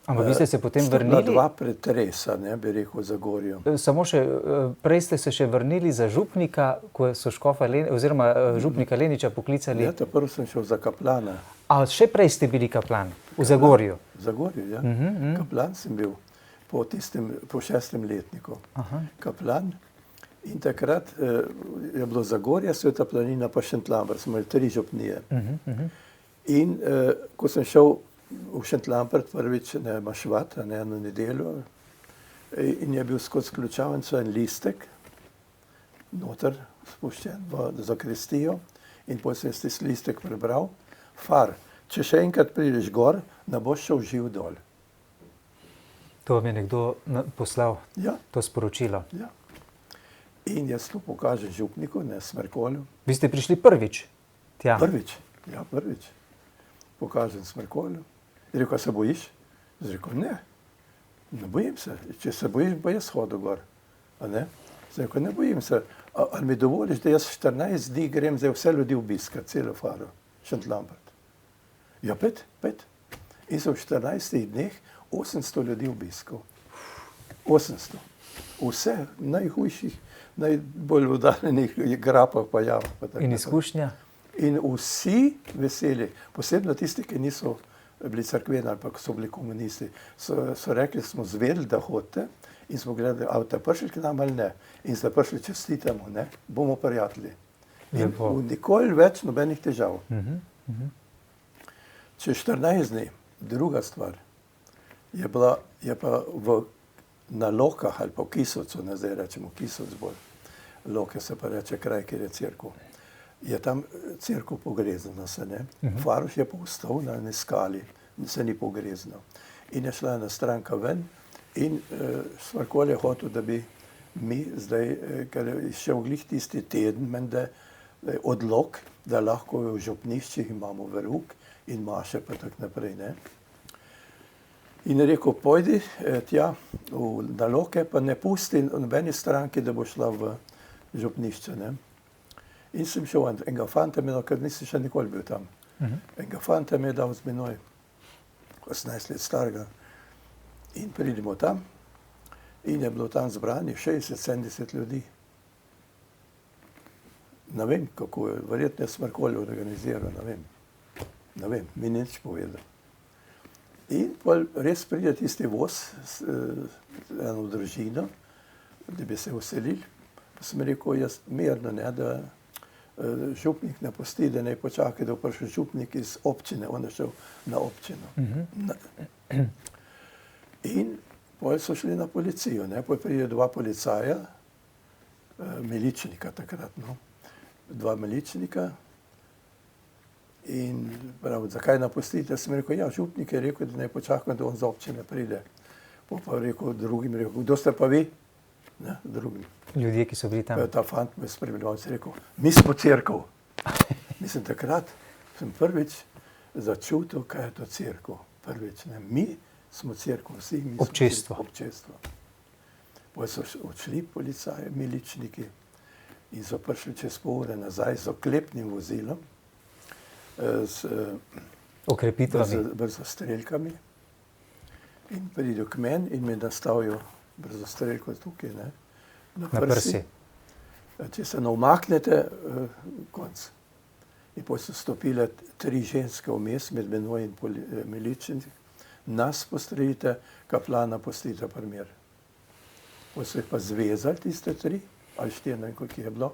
Ampak vi ste se potem vrnili?
Sta bila 2 pretresa, ne, bi rekel, v Zagorju.
Samo še, prej ste se še vrnili za župnika, ko so oziroma župnika Leniča poklicali.
Ja, prvo sem šel za kaplana.
A še prej ste bili kaplan? V Zagorju?
V Zagorju, ja. Kaplan sem bil po 6. letniku. Kaplan. In takrat je bilo Zagorje, Sveta planina pa Šentlamber, smo imeli 3 župnije. In ko sem šel v Šentlambert prvič na mašvat, na eno nedeljo, in je bil skozi ključavnico en listek, noter spuščen v zakristijo, in potem sem tisti listek prebral: Far, če še enkrat prideš gor, ne boš šel živ dol.
To vam je nekdo poslal,
ja.
To sporočilo?
Ja. In jaz to pokažem župniku, ne, Smrkolju.
Vi ste prišli prvič tja?
Prvič, ja, prvič. Pokažem Smrkolju. Je rekel, se bojiš? Zdaj rekel, ne bojim se. Če se bojiš, pa jaz hodil gor. A ne? Zdaj rekel, ne bojim se. Ali mi dovoliš, da jaz 14 dni grem zdaj vse ljudi obiskat, celo faro, Šentlambert. Ja, 5. In so v 14 dneh 800 ljudi obiskal. 800. Vse najhujših, najbolj oddaljenih grapah pa jamah.
In izkušnja?
In vsi veseli, posebno tisti, ki niso bili cerkveni ali pa so bili komunisti, so rekli, smo zvedeli, da hodite, in smo gledali, a ste prišli k nam ali ne. In ste prišli, čestitamo, ne, bomo prijatelji. In nikoli več nobenih težav. Čez 14 dni, druga stvar, je pa na Lokah ali pa v Kisovcu, ne, zdaj rečemo Kisovc bolj, Loke se pa reče kraj, kjer je cerkev. Je tam cerkev pogrezana se, ne. Faruš je pa vstal na eni skali, se ni pogreznal. In je šla ena stranka ven in Smrkolj je hotel, da bi mi zdaj, ker je šel glih tisti teden, menda odlok, da lahko v župniščih imamo verouk in maše pa tak naprej, ne. In je rekel, pojdi tja na Loke, pa ne pusti nobeni stranki, da bo šla v župnišče, ne. In sem šel, enega fanta mi je dal, ker nisem še nikoli bil tam. Enega fanta mi je dal z menoj, 18 let starega. In pridemo tam in je bilo tam zbrani 60-70 ljudi. Ne vem, kako je, verjetno je Smrkolj organiziral, ne vem, mi ni nič povedal. In pa res pride tisti voz, eno družino, da bi se vselili. Pa sem rekel, jaz mirno, ne, da župnik ne pusti, da ne počaka, da bo prišel župnik iz občine, on je šel na občino. In potem so šli na policijo, ne, potem pride 2 policaja, miličnika takrat, no, 2 miličnika, in prav, zakaj napustite? Sem rekel, ja, župnik je rekel, da ne počakam, da on z občine pride. Pa rekel drugim, kdo ste pa vi? Ne, drugim.
Ljudje, ki so bili tam.
Ta fant me spremljal in si rekel, mi smo cerkev. Mislim, takrat sem prvič začutil, kaj je to cerkev. Prvič, ne, mi smo cerkev, vsi mi smo občestvo. Potem so odšli policaji, miličniki in so prišli čez pol ure nazaj z oklepnim vozilom, z brzostrelkami in pridejo k meni in me nastavijo brzostrelko tukaj, ne, na prsi. Če se ne umaknete, konc. In potem so stopile 3 ženske vmes med menoj in miličniki. Nas postrelite, kaplana pustite pri miru. Potem so jih pa zvezali tiste 3, ali 4, ne vem, koliko je bilo,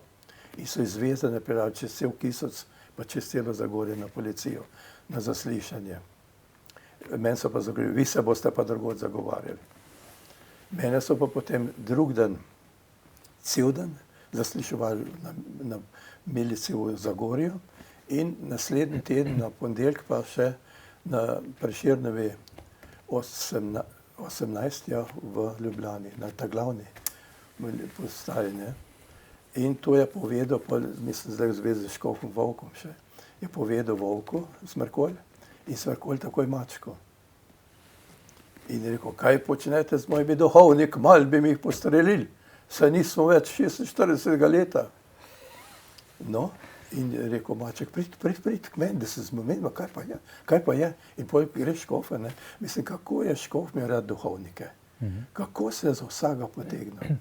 in so jih zvezali napeljali čez cel Kisovec, pa čez celo Zagorje na policijo, na zaslišanje. meni so pa zagovorili, vi se boste pa drugod zagovarjali. Mene so pa potem drug dan, cel dan, zasliševali na milici v Zagorju in naslednji teden, na ponedeljek pa še na Prešernovi 18. v Ljubljani, na ta glavni postaji, ne. In to je povedal, mislim, zdaj v zvezi s škofom Volkom še, je povedal Volku, Smrkolj, in Smrkolj takoj mačko. In je rekel, kaj počnete z mojimi duhovniki, mal bi mi jih postrelili, saj nismo več 46 leta. No, in je rekel Maček, prid k meni, da se zmenimo, kaj pa je. In potem greš škofa, ne. Mislim, kako je škof mi rad duhovnike. Kako se za vsega potegnil.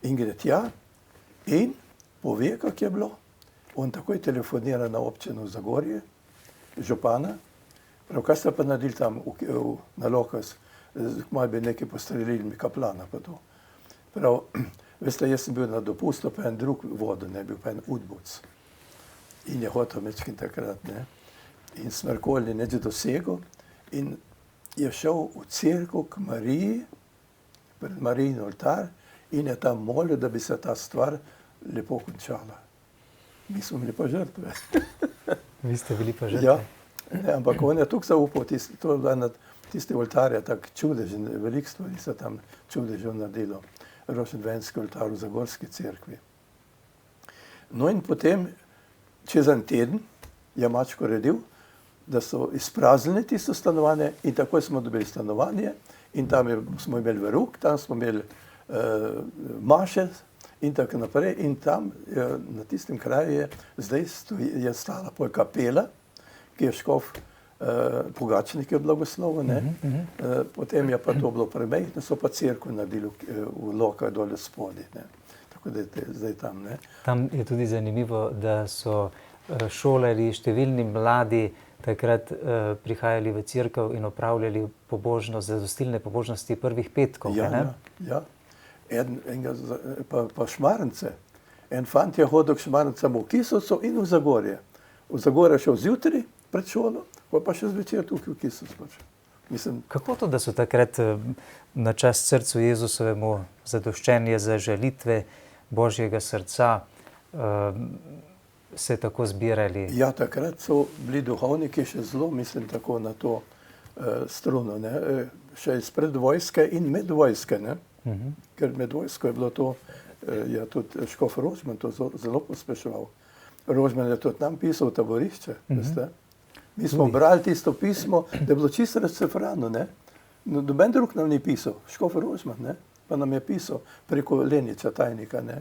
In gre tja in pove, kak je bilo. On takoj telefonira na občino v Zagorje, župana. Prav, kaj ste pa naredili tam na Lokos? Malo bi nekaj postrelili mi kaplana pa to. Prav, veste, jaz sem bil na dopustu, pa en drug vodil, ne, bil pa en udbuc. In je hotel mečkin takrat, ne. In Smrkolj je neč dosegel in je šel v cerkev k Mariji, pred Marijin oltar, in je tam molil, da bi se ta stvar lepo končala. Mi smo bili pa žrtve.
Vi ste bili pa žrtve.
Ja, ne, ampak on je tukaj zaupal, to je bila na tisti oltar je tak čudež, veliko stvari se tam čudežev naredilo. Rošenvenski oltar v Zagorski cerkvi. No in potem, čez en teden, je Mačko redil, da so izpraznili tisto stanovanje in takoj smo dobili stanovanje in tam smo imeli veruk, tam smo imeli maše in tako naprej. In tam na tistem kraju je zdaj je stala pol kapela, ki je škof Pogačnik je blagoslovil, ne. Potem je pa to bilo premejhno, so pa cerkev naredili v Lokah dole spodaj, ne. Tako da je zdaj tam, ne.
Tam je tudi zanimivo, da so šolarji, številni mladi takrat prihajali v cerkev in opravljali pobožnost, zadostilne pobožnosti prvih petkov, ne?
Ja. Pa Šmarnice. En fant je hodil k Šmarnicam v Kisovcu in v Zagorje. V Zagorje šel zjutraj pred šolo, pa še zvečer tukaj v Kisovcu pač. Mislim,
kako to, da so takrat na čast srcu Jezusovemu, zadoščenje za žalitve Božjega srca, se tako zbirali? Ja,
takrat so bili duhovniki še zelo, mislim, tako na to struno, ne. Še izpred vojske in med vojske, ne. Ker med vojsko je bilo to, je tudi škof Rožman to zelo pospeševal. Rožman je tudi nam pisal taborišče, veste. Mi smo brali tisto pismo, da je bilo čisto razcefrano, ne. Noben drug nam ni pisal, škof Rožman, ne. Pa nam je pisal preko Leniča, tajnika, ne.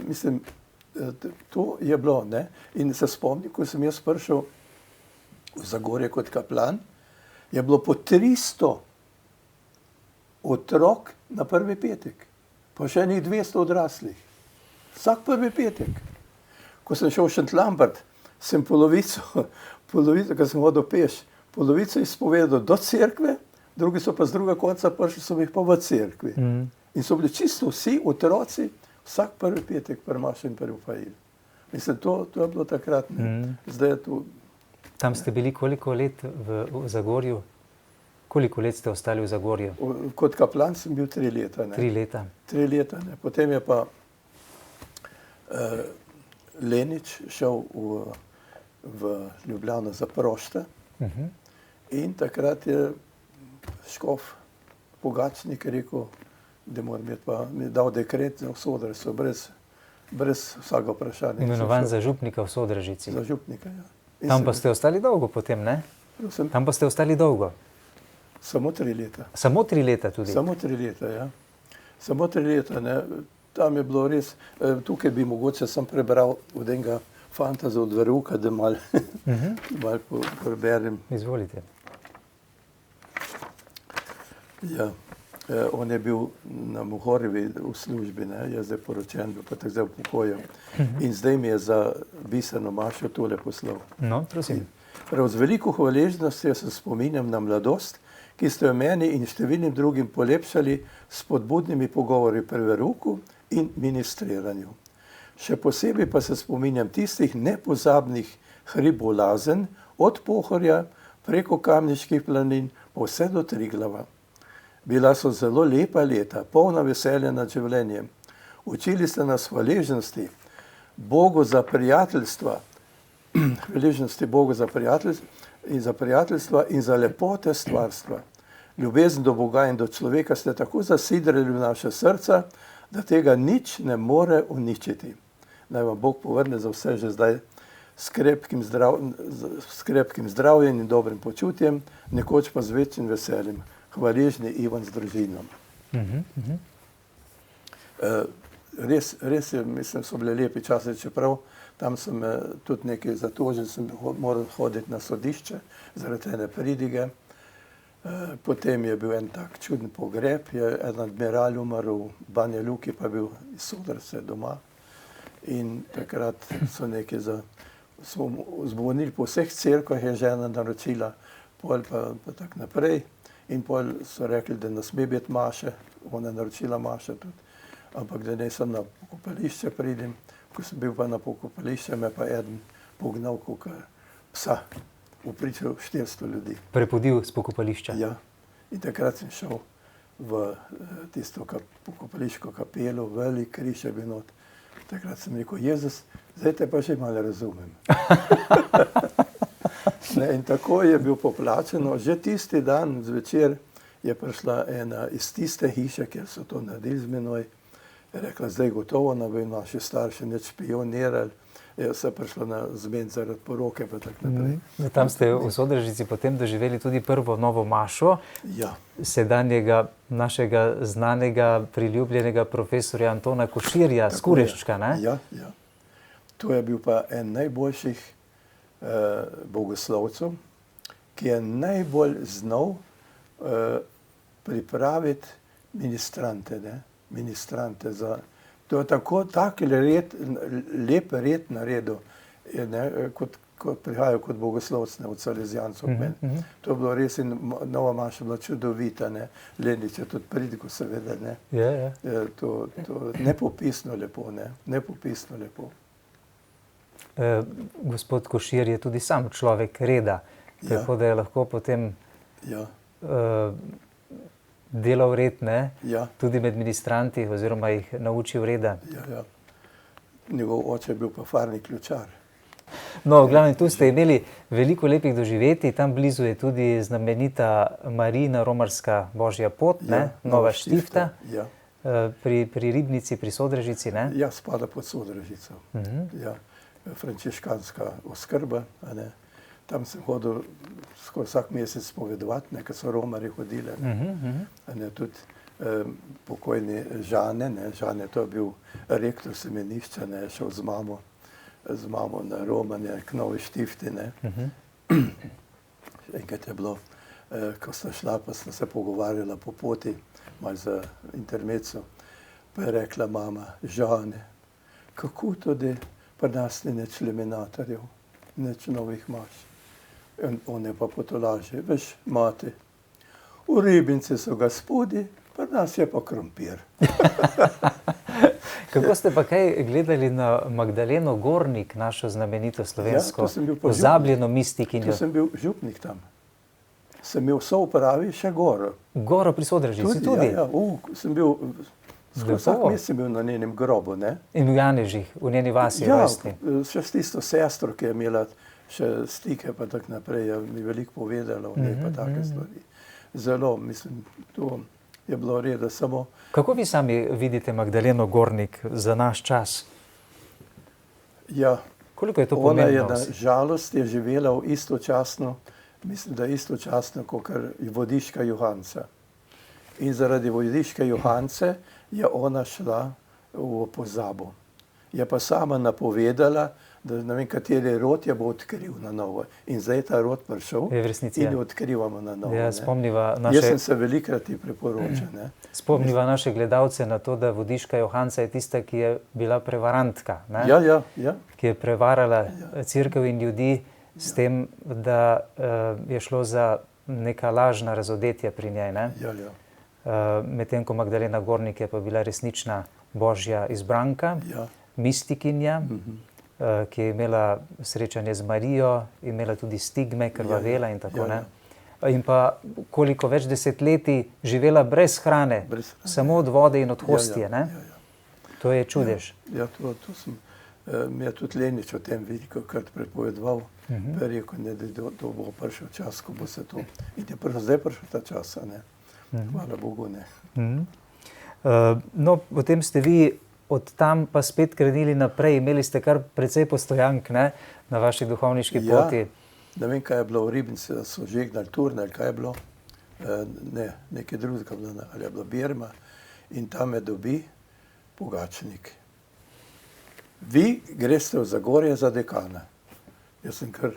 Mislim, to je bilo, ne. In se spomnim, ko sem jaz prišel v Zagorje kot kaplan, je bilo po 300 otrok na prvi petek. Pa še enih 200 odraslih. Vsak prvi petek. Ko sem šel v Šentlambert, sem polovico, ko sem hodil peš, polovico izpovedal do cerkve, drugi so pa z druga konca prišli, so jih pa v cerkvi. In so bili čisto vsi otroci, vsak prvi petek prmaš in prvi fajil. Mislim, to je bilo takrat, ne. Zdaj je tu.
Tam ste bili koliko let v Zagorju? Koliko let ste ostali v Zagorju?
Kot kaplan sem bil 3 leta, ne.
3 leta.
3 leta, ne. Potem je pa Lenič šel v Ljubljano za prošta in takrat je škof Pogačnik rekel, da mora imeti pa, mi je dal dekret za Sodražico, brez vsega vprašanja.
Imenovan za župnika v Sodražici.
Za župnika, ja.
Tam pa ste ostali dolgo potem, ne? Tam pa ste ostali dolgo.
Samo 3 leta.
Samo 3 leta tudi?
Samo 3 leta, ja. Samo 3 leta, ne. Tam je bilo res, tukaj bi mogoče sem prebral od enega fanta od veruka, da malo preberem.
Izvolite.
Ja, on je bil na Mohorjevi v službi, ne, je zdaj poročen, pa tako zdaj v pokoju. In zdaj mi je za biseno mašo tole poslal.
No, prosim.
Prav z veliko hvaležnostjo se spominjam na mladost, ki ste jo meni in številnim drugim polepšali s spodbudnimi pogovori pri veruku in ministriranju. Še posebej pa se spominjam tistih nepozabnih hribolazenj od Pohorja preko Kamniških planin, pa vse do Triglava. Bila so zelo lepa leta, polna veselja nad življenjem. Učili ste nas hvaležnosti Bogu za prijateljstva, hvaležnosti Bogu za prijateljstva in za lepote stvarstva. Ljubezen do Boga in do človeka ste tako zasidrali v naše srca, da tega nič ne more uničiti. Naj vam Bog povrne za vse že zdaj s krepkim zdravjem in dobrim počutjem, nekoč pa z večjim veseljem. Hvaležni Ivan z družinom. Res je, mislim, so bile lepi časi, čeprav tam sem tudi nekaj zatožen, sem moral hoditi na sodišče zaradi ene pridige. Potem je bil en tak čuden pogreb, je en admiral umrl v Banja Luki, pa je bil iz Sodrce doma. In takrat so nekaj smo zvonili po vseh cerkvah, je žena naročila, pol pa tako naprej. In pol so rekli, da ne sme biti maše, ona je naročila maše tudi, ampak da ne sem na pokopališče pridem. Ko sem bil pa na pokopališče, me pa eden pognal kot psa, upričal 400 ljudi.
Prepodil z pokopališča?
Ja. In takrat sem šel v tisto pokopališko kapelo, velik križ je bil not. Takrat sem rekel, Jezus, zdaj te pa že malo razumem. In tako je bil poplačeno. Že tisti dan zvečer je prišla ena iz tiste hiše, kjer so to naredili z menoj. Je rekla, zdaj gotovo ne bojo naši starši nič špionirali. Jaz sem prišla na zmen zaradi poroke pa tako naprej.
Tam ste v Sodrežici potem doživeli tudi prvo novo mašo.
Ja.
Sedanjega našega znanega, priljubljenega profesorja Antona Koširja z Kureščka, ne?
Ja, ja. To je bil pa en najboljših bogoslovcev, ki je najbolj znal pripraviti ministrante, ne? Ministrante za... To je tako lep red naredil, kot prihajajo kot bogoslovc od Salesijancev. To je bilo res in nova maša bila čudovita, ne? Lenič je tudi pridigo seveda, ne? To nepopisno lepo, ne? Nepopisno lepo.
Gospod Košir je tudi sam človek reda, tako da je lahko potem delal red, ne? Tudi med ministranti oziroma jih naučil reda.
Ja. Njegov oče je bil pa farni ključar.
No, v glavnem, tu ste imeli veliko lepih doživetij, tam blizu je tudi znamenita Marijina romarska Božja pot, ne? Nova Štifta, pri Ribnici, pri Sodrežici, ne?
Ja, spada pod Sodrežico. Ja. Frančiškanska oskrba, a ne. Tam sem hodil skoraj vsak mesec spovedovati, nekaj so romarji hodile, a ne, tudi pokojni Žane, ne, Žane, to je bil rektor semenišča, ne, šel z mamo na romanje k Novi Štifti, ne. Enkrat je bilo, ko sta šla, pa sta se pogovarjala po poti, malo za intermezzo, pa je rekla mama, Žane, kako tudi pri nas ni nič leminatorjev, nič novih maš. In on je pa potolažil, veš, mati, v Ribnici so gospodi, pri nas je pa krompir.
Kako ste pa kaj gledali na Magdaleno Gornik, našo znamenito slovensko pozabljeno mistikinjo?
To sem bil župnik tam. Sem imel soupravi še goro.
Goro pri Sodrežici tudi?
Ja, sem bil, vsak mesec sem bil na njenem grobu, ne.
In v Janežih, v njeni vasi rojstni?
Ja, še s tisto sestro, ki je imela še stike, pa tako naprej, je mi veliko povedala o njej, pa take stvari. Zelo, mislim, to je bilo reda samo...
Kako vi sami vidite Magdaleno Gornik za naš čas?
Ja,
koliko je to pomembno?
Ona je na žalost je živela istočasno, mislim, da istočasno, kot Vodiška Johanca. In zaradi Vodiške Johance je ona šla v pozabo. Je pa sama napovedala, da ne vem, kateri rod je bo odkril na novo. In zdaj je ta rod prišel in jo odkrivamo na novo.
Ja,
Jaz sem se velikrat ti priporočal.
Spomniva naše gledalce na to, da Vodiška Johanca je tista, ki je bila prevarantka. Ne?
Ja.
Ki je prevarala cerkev in ljudi s tem, da je šlo za neka lažna razodetja pri njej. Ne? Medtem ko Magdalena Gornik je pa bila resnična Božja izbranka, mistikinja, ki je imela srečanje z Marijo, imela tudi stigme, krvavela in tako ne. In pa koliko več desetletij živela brez hrane, samo od vode in od hostije, ne? To je čudež.
Ja, to sem, mi je tudi Lenič o tem velikokrat prepovedoval, pa je rekel, ne, da bo prišel čas, ko bo se to, in je zdaj prišel ta čas, ne? Hvala Bogu, ne.
No, potem ste vi od tam pa spet krenili naprej, imeli ste kar precej postojank, ne, na vaši duhovniški poti.
Ne vem, kaj je bilo v Ribnici, da so žegnali Turne, ali kaj je bilo, ne, nekaj drugega bilo, ali je bilo Birma, in tam me dobi Pogačnik. Vi greste v Zagorje za dekana. Jaz sem kar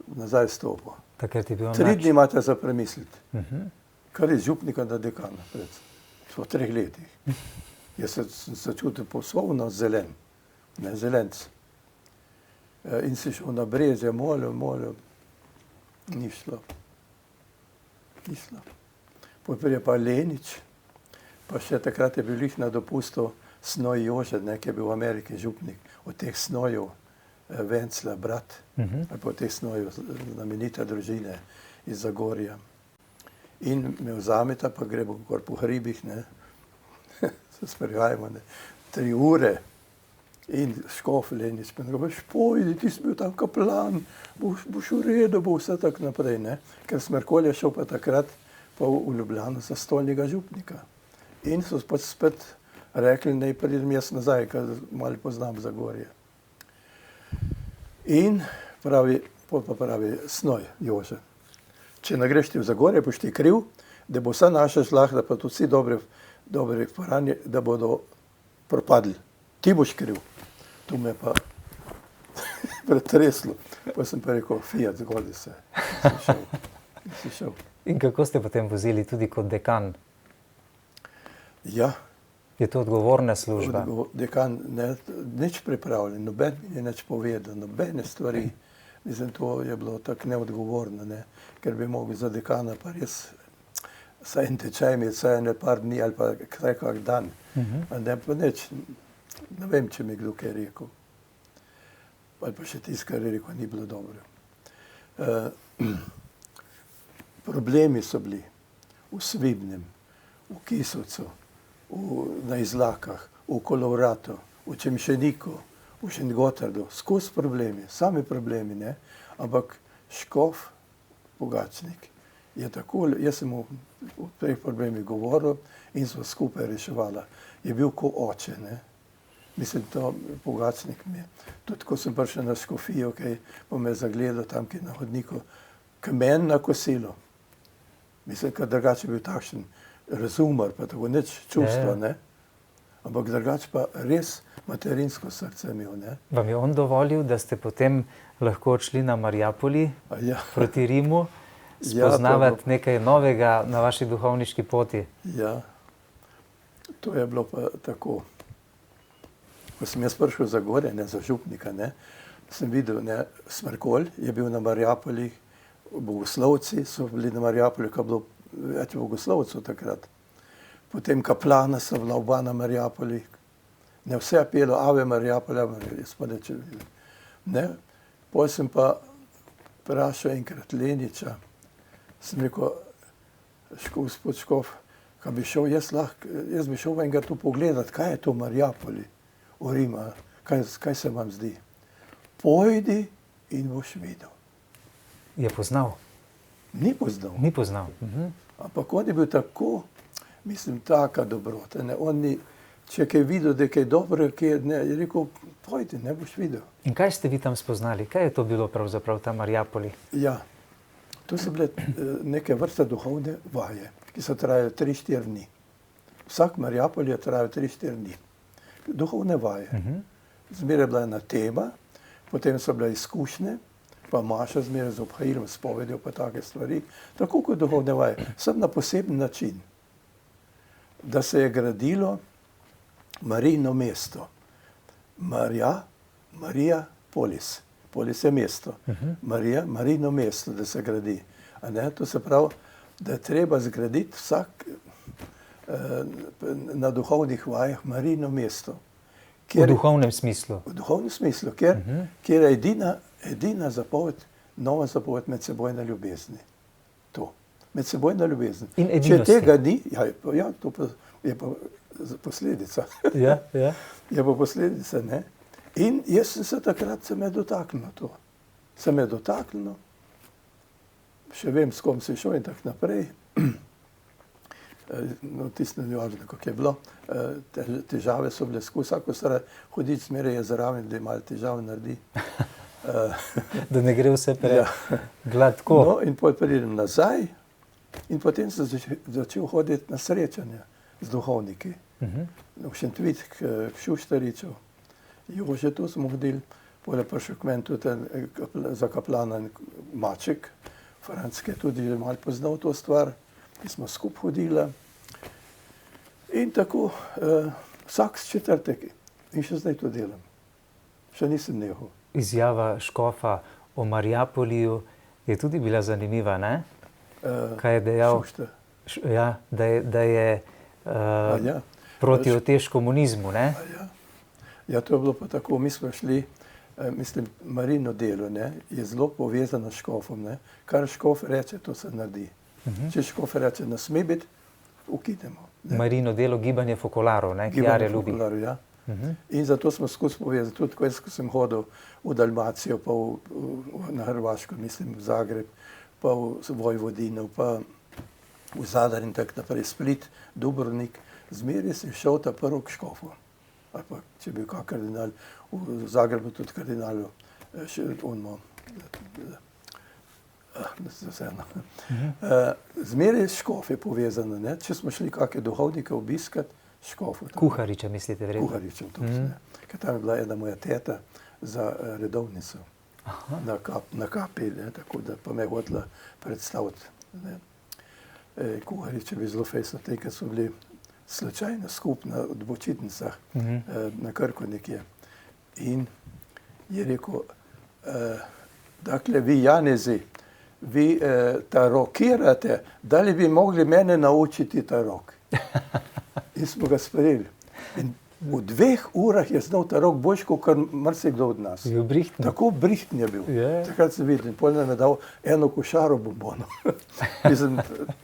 nazaj stopil.
Takrat je bil
3 dni imate za premisliti. Kar je župnika na dekana, v 3 letih. Jaz sem se čutil poslovno zelen, ne zelenc. In si šel na Brezje, molil, ni šlo. Potem je pa Lenič, pa še takrat je bil jih na dopustu Snoj Jože, ki je bil v Ameriki župnik, od teh Snojev, Vencla, brat, ali pa od teh Snojev, znamenite družine iz Zagorja. In me vzameta, pa gremo po hribih, ne, se sprehajamo, 3 ure. In škof Lenič, pa ne veš, pojdi, ti si bil tam kaplan, boš v redu, bo vse tako naprej, ne. Ker Smrkolj je šel pa takrat pa v Ljubljano za stolnjega župnika. In so pa spet rekli, naj pridem jaz nazaj, ker malo poznam Zagorje. In pravi, Snoj Jože, če ne greš ti v Zagorje, boš ti kriv, da bo vsa naša žlahta, pa tudi vsi dobri farani, da bodo propadli. Ti boš kriv. Tu me pa pretreslo. Pa sem pa rekel, Fiat, zgodi se. Si šel.
In kako ste potem vozili tudi kot dekan?
Ja.
Je to odgovorna služba?
Dekan, ne, nič pripravljen, noben mi je nič povedal, nobene stvari. Mislim, to je bilo tako neodgovorno, ne, ker bi mogel za dekana pa res saj en tečaj imeti, saj ene par dni ali pa kak dan. Ne pa nič, ne vem, če mi kdo kaj rekel. Ali pa še tisto, kar je rekel, ni bilo dobro. Problemi so bili v Svibnem, v Kisovcu, na Izlakah, v Kolovratu, v Čemšeniku, v Šentgotardu, skozi problemi, sami problemi, ne, ampak škof Pogačnik je tako, jaz sem o teh problemih govoril in smo skupaj reševala. Je bil ko oče, ne. Mislim, to Pogačnik mi je. Tudi ko sem prišel na škofijo, pa me je zagledal tam, ki je na hodniku, k meni na kosilo. Mislim, ker drugače je bil takšen razumar, pa tako nič čustva, ne. Ampak drugače pa res materinsko srce imel, ne.
Vam je on dovolil, da ste potem lahko odšli na Mariapoli proti Rimu, spoznavati nekaj novega na vaši duhovniški poti?
Ja, to je bilo pa tako. Ko sem jaz prišel za Zagorje, ne, za župnika, ne, sem videl, ne, Smrkolj je bil na Mariapoli, bogoslovci so bili na Mariapoli, ko je bilo več bogoslovcev takrat. Potem kaplana so bila oba na Mariapoli. Ne, vse je pelo Ave Mariapoli, jaz pa neče videl. Ne, potem sem pa vprašal enkrat Leniča, sem rekel, gospod škof, kaj bi šel jaz bi šel enkrat tu pogledat, kaj je to Mariapoli, v Rima, kaj se vam zdi. Pojdi in boš videl.
Je poznal?
Ni poznal.
Ni poznal.
Ampak on je bil tako, mislim, taka dobrota. Ne, on ni, če je videl, da je kaj dobro, je rekel, pojdi, ne boš videl.
In kaj ste vi tam spoznali? Kaj je to bilo pravzaprav ta Mariapoli?
Ja, to so bile neke vrste duhovne vaje, ki so trajale 3-4 dni. Vsak Mariapol je trajal 3-4 dni. Duhovne vaje. Zmeraj je bila ena tema, potem so bile izkušnje, pa maša zmeraj z obhajilom, spovedjo, pa take stvari. Tako kot duhovne vaje, sem na poseben način, da se je gradilo Marijino mesto. Marija Polis. Polis je mesto. Marija, Marijino mesto, da se gradi. A ne? To se pravi, da je treba zgraditi vsak na duhovnih vajah Marijino mesto,
V duhovnem smislu.
V duhovnem smislu, kjer je edina zapoved, nova zapoved medsebojna ljubezni. To. Medsebojna ljubezen.
In
Če
edinosti.
tega ni, to pa je pa posledica.
Ja, ja.
Je pa posledica, ne? In jaz sem se takrat se me dotaknilo to. Se me dotaknilo, še vem, s kom sem šel in tako naprej. No, tisto ni važno, kako je bilo. Težave so bile skozi, vsako stvar hoditi zmeraj je zraven, da je malo težav naredi.
Da ne gre vse gladko.
No, in potem pridem nazaj in potem sem začel hoditi na srečanja z duhovniki. V Šentvit, k Šuštariču, Jožetu smo hodili, potem je prišel k meni tudi za kaplana Maček, Franc, ki je tudi že malo poznal to stvar, ki smo skupaj hodili. In tako vsak četrtek in še zdaj to delam. Še nisem nehal.
Izjava škofa o Marijapoliju je tudi bila zanimiva, ne? Kaj je dejal?
Šuštar.
Ja, da je proti otež komunizmu, ne?
Ja, to je bilo pa tako. Mi smo šli, mislim, Marino delo, ne, je zelo povezano s škofom, ne. Kar škof reče, to se naredi. Če škof reče, ne sme biti, ukinemo.
Marino delo, gibanje fokolarov, ne? Kjare ljubi.
Gibanje fokolarov, ja. In zato smo skozi povezali, tudi ko sem hodil v Dalmacijo, pa na Hrvaško, mislim, v Zagreb, pa v Vojvodino, pa v Zadar in tako naprej, Split, Dubrovnik, zmeraj sem šel ta prvo k škofu. Ali pa, če je bil kak kardinal, v Zagrebu tudi kardinal, še ono, zmeraj škof je povezano, ne? Če smo šli kakšne duhovnike obiskat, škofu.
Kuhariča mislite verjetno?
Kuharičem, to ne. Ker tam je bila ena moja teta za redovnico na kapi, ne? Tako da pa me je hotela predstaviti. Kuharič je bil zelo fejsno, ker so bili slučajno skupaj na počitnicah na Krku nekje. In je rekel, dakle, vi Janezi, vi tarokirate, da li bi mogli mene naučiti tarok? In smo ga sprejeli. In v 2 urah je znal tarok boljš, kot marsikdo od nas.
Je bil brihten.
Tako brihten je bil. Takrat sem videl. In potem nam je dal eno košaro bombonov. Mislim,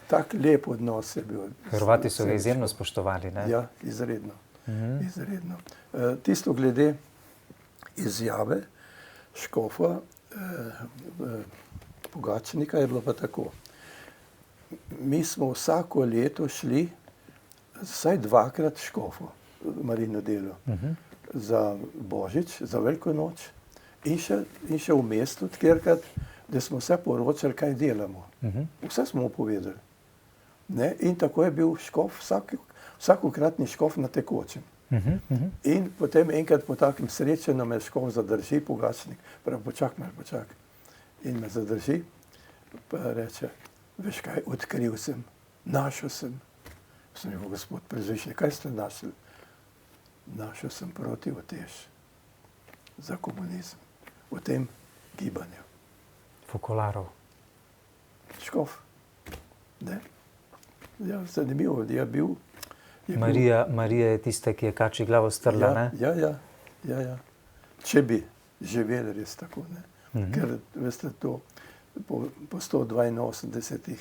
tak lep odnos je bil.
Hrvati so ga izjemno spoštovali, ne?
Ja, izredno. Izredno. Tisto glede izjave škofa Pogačnika je bilo pa tako. Mi smo vsako leto šli vsaj 2-krat škofu, Marino delo, za Božič, za Veliko noč in še v mestu, kjerkrat, da smo vse poročali, kaj delamo. Vse smo mu povedali. Ne? In tako je bil škof, vsakokratni škof na tekočem. In potem enkrat po takem srečanju me škof zadrži, Pogačnik, pravi, počakaj. In me zadrži, pa reče, veš kaj, odkril sem, našel sem. Sem rekel, gospod Prežvišnik, kaj ste našli? Našel sem proti utež za komunizem v tem gibanju.
Fokolarov.
Škof. Ne? Ja, zanimivo, je bil.
Marija je tista, ki je kači glavo strla, ne?
Ja. Če bi živeli res tako, ne? Ker, veste, to po 182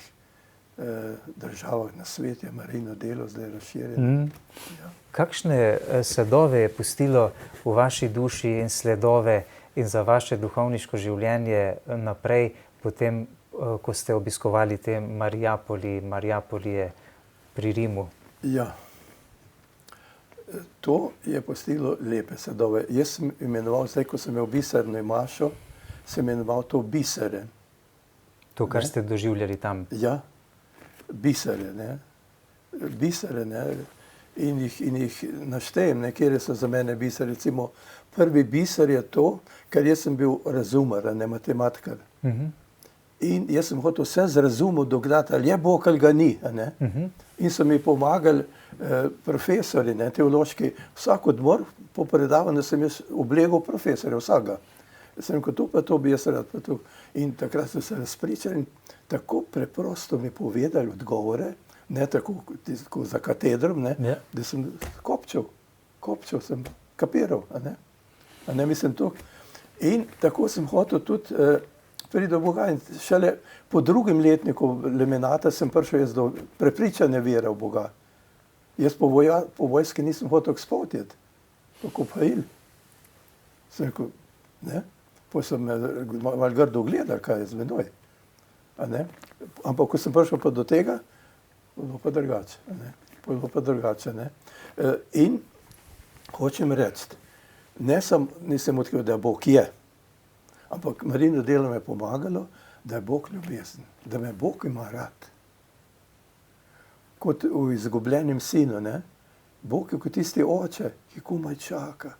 državah na svetu je Marino delo zdaj razširjeno.
Kakšne sadove je pustilo v vaši duši in sledove in za vaše duhovniško življenje naprej, potem, ko ste obiskovali te Marijapolije pri Rimu? Ja, to je pustilo lepe sadove. Jaz sem imenoval, zdaj, ko sem imel biserno mašo, sem imenoval to bisere. To, kar ste doživljali tam? Ja. Bisere, ne. In jih naštejem, kjer so za mene biseri. Recimo, prvi biser je to, ker jaz sem bil razumar, ne matematikar. In jaz sem hotel vse z razumom dognati, ali je Bog ali ga ni. In so mi pomagali profesori, teološki, vsak odmor po predavanju sem jaz oblegal profesorja, vsakega. Sem rekel, to bi jaz rad. In takrat so se razpričali in tako preprosto mi povedali odgovore, ne tako za katedrom, da sem kopčal sem,
kapiral. A ne mislim to. In tako sem hotel tudi priti do Boga. In šele po drugem letniku lemenata sem prišel jaz do prepričane vere v Boga. Jaz po vojski nisem hotel spotiti, tako pa il. Sem rekel, ne, potem sem malo grdo gledal, kaj je z menoj. Ampak ko sem prišel pa do tega, bilo pa drugače. In hočem reči, nisem odkril, da Bog je, ampak Marino delo me je pomagalo, da je Bog ljubezen, da me Bog ima rad. Kot v izgubljenem sinu, ne? Bog je kot tisti oče, ki komaj čaka,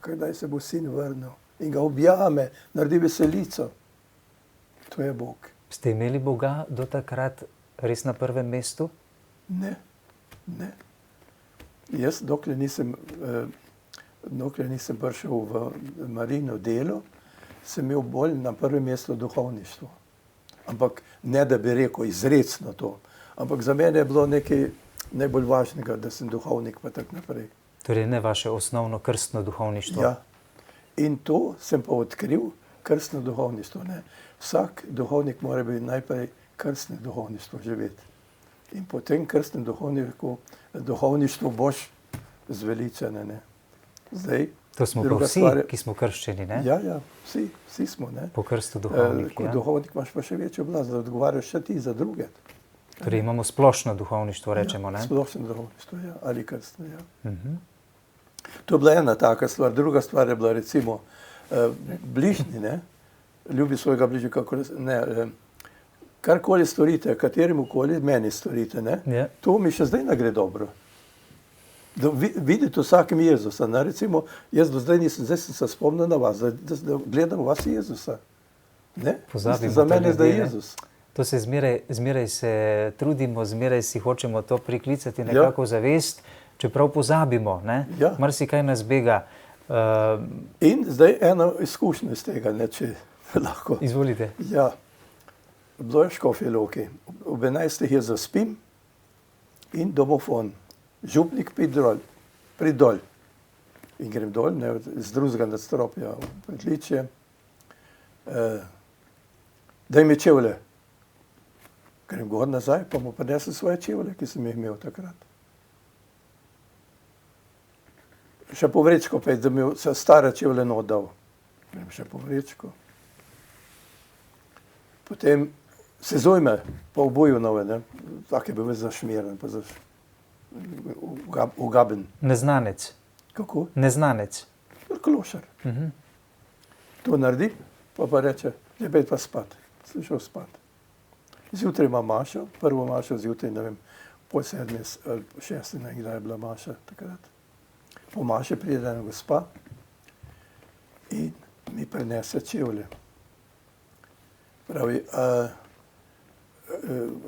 kdaj se bo sin vrnil in ga objame, naredi veselico. To je Bog.
Ste imeli Boga do takrat res na prvem mestu?
Ne. Jaz, dokler nisem prišel v Marino delo, sem imel bolj na prvem mestu duhovništvo. Ampak ne, da bi rekel izrecno to. Ampak za mene je bilo nekaj najbolj važnega, da sem duhovnik pa tako naprej.
Torej ne vaše osnovno krstno duhovništvo?
Ja. In to sem pa odkril, krstno duhovništvo. Ne. Vsak duhovnik mora biti najprej krstno duhovništvo živeti. In po tem krstnem duhovništvu boš zveličen. Ne. Zdaj,
to smo pa vsi, ki smo krščeni, ne?
Ja, vsi smo. Ne.
Po krstu duhovnik.
Kot duhovnik imaš pa še večjo oblast, da odgovarjaš še ti za druge.
Torej imamo splošno duhovništvo, rečemo, ne?
Splošno duhovništvo, ja, ali krstno, ja. To je bila ena taka stvar. Druga stvar je bila recimo bližnji, ne? Ljubi svojega bližnjega, kako ne. Karkoli storite, katerimukoli meni storite, ne?
Ja.
To mi še zdaj ne gre dobro. Vidite vsakem Jezusa, ne? Recimo, jaz do zdaj zdaj sem se spomnil na vas, da gledam vas Jezusa. Ne?
Pozabimo
za mene
to
zdaj
ljudi,
Jezus.
To se zmeraj se trudimo, zmeraj si hočemo to priklicati nekako v zavest, čeprav pozabimo, ne?
Ja.
Marsikaj nas bega.
In zdaj eno izkušnjo iz tega, ne, če lahko.
Izvolite.
Ja, bilo je v Škofji Loki. Ob 11. jaz zaspim in domofon. Župnik prid dol. In grem dol, ne, z drugega nadstropja v pritličje. Daj mi čevlje. Grem gor nazaj, pa mu prinesem svoje čevlje, ki sem jih imel takrat. Še po vrečko, pa je, da mi se stare čevlje oddal. Grem še po vrečko. Potem se zojme, pa obuju nove, ne. Tak je bil zašmiren, pa ugaben.
Neznanec.
Kako?
Neznanec.
Klošar. To naredi, pa reče, lebej pa spat. Sem šel spat. Zjutraj ima mašo, prvo mašo zjutraj, ne vem, pol 7 ali 6, ne, kdaj je bila maša takrat. Po maši pride ena gospa in mi prinese čevlje. Pravi,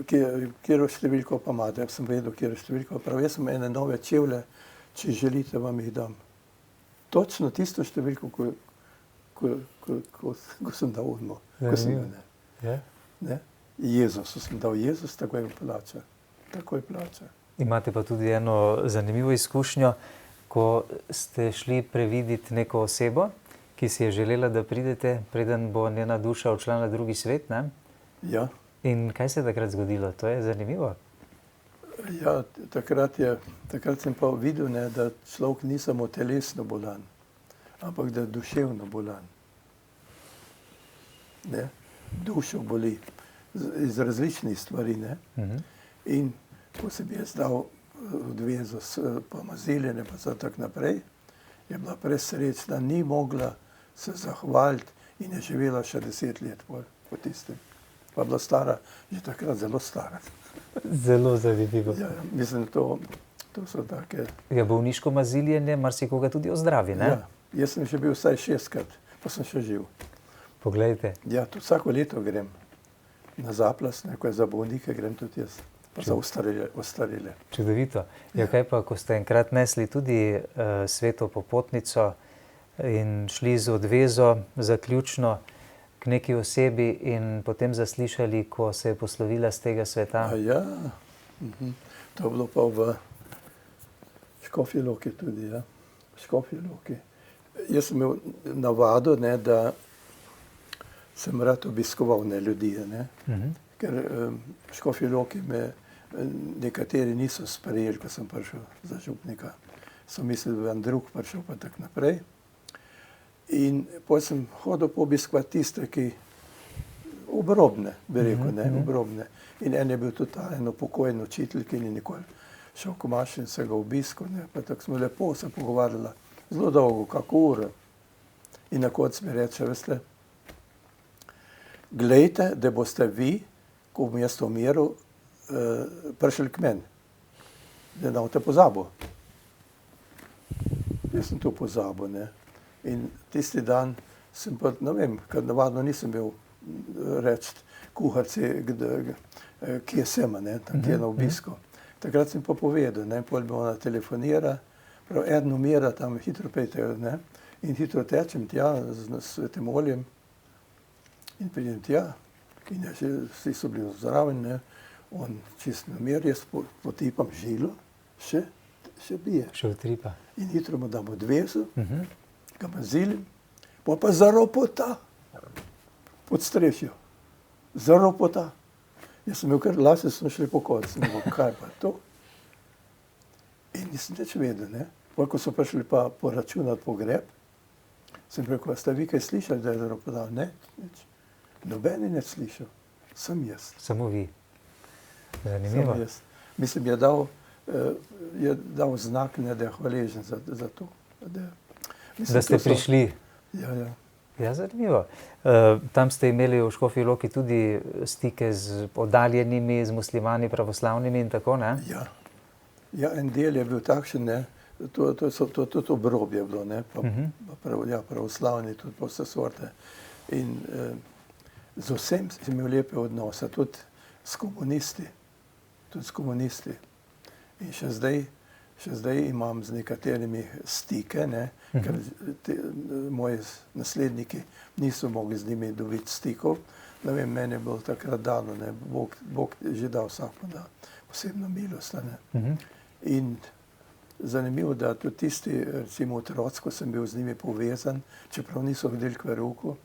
katero številko pa imate? Jaz sem vedel, katero številko. Pravi, jaz sem ene nove čevlje, če želite, vam jih dam. Točno tisto številko, ko sem dal odmo. Jezus sem dal, Jezus takoj plača. Takoj plača.
Imate pa tudi eno zanimivo izkušnjo, ko ste šli previditi neko osebo, ki si je želela, da pridete, preden bo njena duša odšla na drugi svet, ne?
Ja.
In kaj se je takrat zgodilo? To je zanimivo.
Ja, takrat sem pa videl, ne, da človek ni samo telesno bolan, ampak da je duševno bolan. Ne? Dušo boli iz različnih stvari, ne? In ko sem jaz dal odvezo s pomaziljenjem pa za tak naprej, je bila presrečna, ni mogla se zahvaliti in je živela še 10 let po tistem. Pa bila stara, že takrat zelo stara.
Zelo zanimivo.
Ja, mislim, to so take...
Ja, bolniško maziljenje marsikoga tudi ozdravi, ne?
Ja, jaz sem že bil vsaj 6-krat, pa sem še živ.
Poglejte.
Ja, tudi vsako leto grem na zaplas, ko je za bolnike, grem tudi jaz. Pa za ostarele.
Čudovito. Ja, kaj pa, ko ste enkrat nesli tudi sveto popotnico in šli z odvezo zaključno k neki osebi in potem zaslišali, ko se je poslovila z tega sveta?
Ja, to je bilo pa v Škofji Loki tudi, ja. Škofji Loki. Jaz sem imel navado, ne, da sem rad obiskoval ljudi, ne. Ker v Škofji Loki me nekateri niso sprejeli, ko sem prišel za župnika. So mislili, da je drug prišel, pa tako naprej. In potem sem hodil obiskovati tiste, ki obrobne, bi rekel, ne, obrobne. In en je bil tudi eno pokojni učitelj, ki ni nikoli šel k maši in se ga obiskal, ne, pa tako smo lepo se pogovarjali, zelo dolgo, kako uro. In na koncu mi reče, veste, glejte, da boste vi, ko bom jaz umiral, prišli k meni, da ne boste pozabil. Jaz sem to pozabil, ne. In tisti dan sem pa, ne vem, ker navadno nisem bil reči kuharci, kje sem, ne, tam kje na obisku. Takrat sem pa povedal, ne, potem mi ona telefonira, prav eden umira, tam hitro pejte, ne, in hitro tečem tja z svetim oljem in pridem tja in vsi so bili zraven, ne, on čist na mir, jaz potipam žilo, še bije.
Še utripa.
In hitro mu dam odvezu, ga mazilim, pa zaropota pod strešjo. Zaropota. Jaz sem imel kar lase, sem šli po koncu, ne bo, kaj pa to? In nisem več vedel, ne. Potem, ko so prišli pa poračunati pogreb, sem rekel, a ste vi kaj slišali, da je zaropodal? Ne, nič. Noben je nič slišal, sem jaz.
Samo vi. Zanimivo.
Sem jaz. Mislim, je dal znak, ne, da je hvaležen za to.
Da ste prišli.
Ja.
Ja, zanimivo. Tam ste imeli v Škofji Loki tudi stike z oddaljenimi, z muslimani, pravoslavnimi in tako, ne?
Ja, en del je bil takšen, ne, to tudi obrobje bilo, ne, pa pravoslavni, tudi pa vse sorte. In z vsem sem imel lepe odnose, tudi s komunisti. In še zdaj imam z nekaterimi stike, ne, ker moji nasledniki niso mogli z njimi dobiti stikov. Ne vem, meni je bilo takrat dano, ne, Bog je že dal vsakmu da posebno milost, ne. In zanimivo, da tudi tisti, recimo otroci, ko sem bil z njimi povezan, čeprav niso hodili k verouku,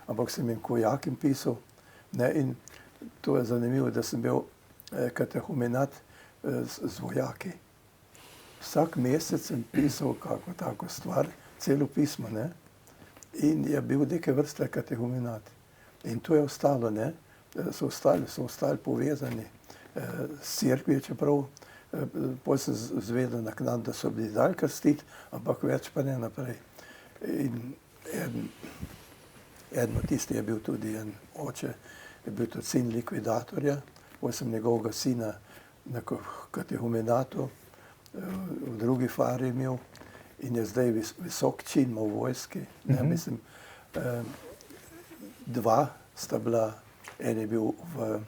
ampak sem jim kojakim pisal, ne, in to je zanimivo, da sem bil katehumenat z vojaki. Vsak mesec sem pisal kako tako stvar, celo pismo, ne, in je bil neke vrste katehumenat. In to je ostalo, ne, so ostali povezani s cerkvijo, čeprav potem sem zvedel naknadno, da so bili dali krstiti, ampak več pa ne naprej. In eden od tistih je bil tudi en oče, je bil tudi sin likvidatorja, potem sem njegovega sina na katehumenatu v drugi fari imel in je zdaj visok čin v vojski. Ne, mislim, dva sta bila, en je bil v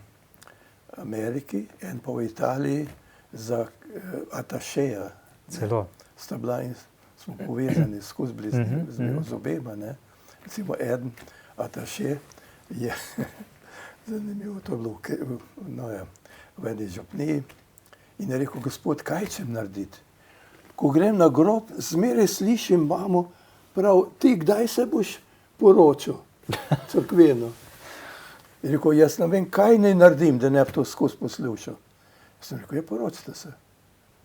Ameriki, en pa v Italiji za atašeja.
Celo.
Sta bila in smo povezani skozi z obema, ne. Recimo eden ataše je zanimivo, to je bilo v eni župniji. In je rekel, gospod, kaj čem narediti? Ko grem na grob, zmeraj slišim mamo, prav, ti kdaj se boš poročil? Cerkveno. In rekel, jaz ne vem, kaj naj naredim, da ne bi to skozi poslušal. Sem rekel, poročite se.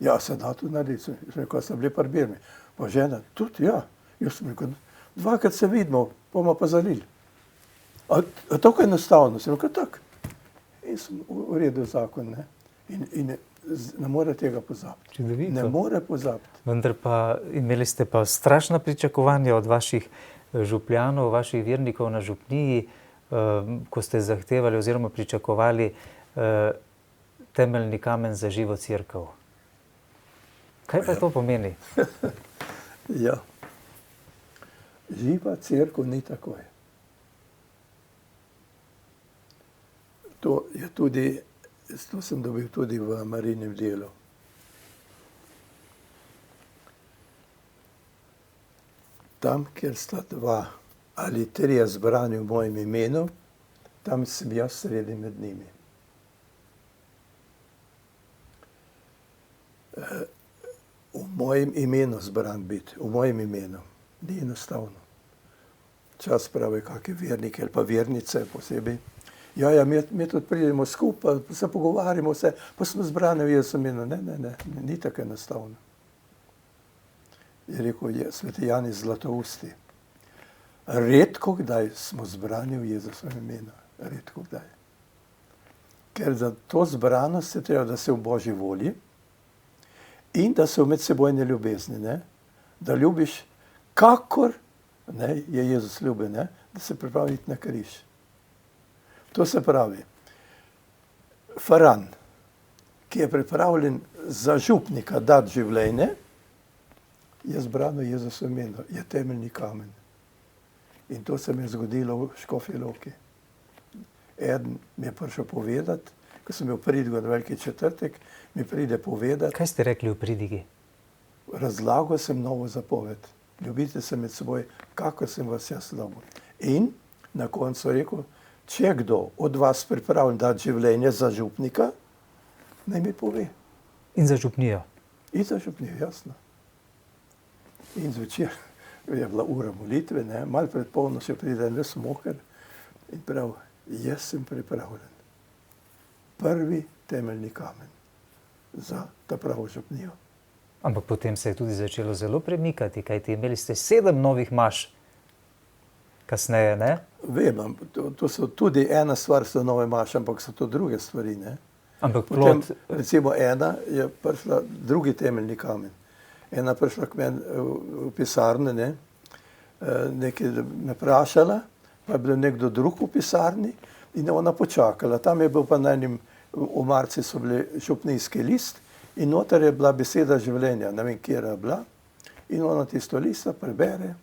Ja, se da tudi narediti. Sem rekel, sem bili pri Birmi. Pa žena, tudi, ja. Jaz sem rekel, dvakrat se vidimo, bomo pa zalili. A tako enostavno? Sem rekel, tak. In sem uredil zakon, ne. In ne more tega pozabiti.
Čudovito.
Ne more pozabiti.
Vendar pa imeli ste pa strašna pričakovanja od vaših župljanov, vaših vernikov na župniji, ko ste zahtevali oziroma pričakovali temeljni kamen za živo cerkev. Kaj pa to pomeni?
Ja. Živa cerkev ni takoj. To je tudi, to sem dobil tudi v Marijinem delu. Tam, kjer sta dva ali trije zbrani v mojem imenu, tam sem jaz sredi med njimi. V mojem imenu zbran biti, v mojem imenu. Ni enostavno. Čas pravi, kakšni verniki ali pa vernice posebej. Ja, mi tudi pridemo skupaj, se pogovarjamo vse, pa smo zbrani v Jezus imenu. Ne, ni tako enostavno. Je rekel sveti Jani Zlatousti. Redko kdaj smo zbrani v Jezusovem imenu. Redko kdaj. Ker za to zbranost je treba, da se v Božji volji in da se v medsebojne ljubezni, ne? Da ljubiš kakor, ne, je Jezus ljubil, ne? Da se pripravi iti na križ. To se pravi, Faran, ki je pripravljen za župnika dati življenje, je zbran v Jezusovem imenu, je temeljni kamen. In to se mi je zgodilo v Škofji Loki. Eden mi je prišel povedati, ko sem bil v pridigu na Veliki četrtek, mi pride povedati.
Kaj ste rekli v pridigi?
Razlagal sem novo zapoved. Ljubite se med seboj, kakor sem vas jaz ljubil. In na koncu rekel, če je kdo od vas pripravljen dati življenje za župnika, naj mi pove.
In za župnijo?
In za župnijo, jasno. In zvečer je bila ura molitve, ne? Malo pred polnočjo pride en res moker in prav, jaz sem pripravljen. Prvi temeljni kamen za ta pravo župnijo.
Ampak potem se je tudi začelo zelo premikati, kajti imeli ste 7 novih maš kasneje, ne?
Vem, to so tudi ena stvar, so nove maše, ampak so to druge stvari, ne?
Ampak
potem,
plod...
recimo ena je prišla, drugi temeljni kamen. Ena prišla k meni v pisarni, ne? Nekaj me vprašala, pa je bil nekdo drug v pisarni in je ona počakala. Tam je bil pa na enim omarci so bili župnijski list in noter je bila beseda življenja, ne vem, kjer je bila. In ona tisto lista prebere,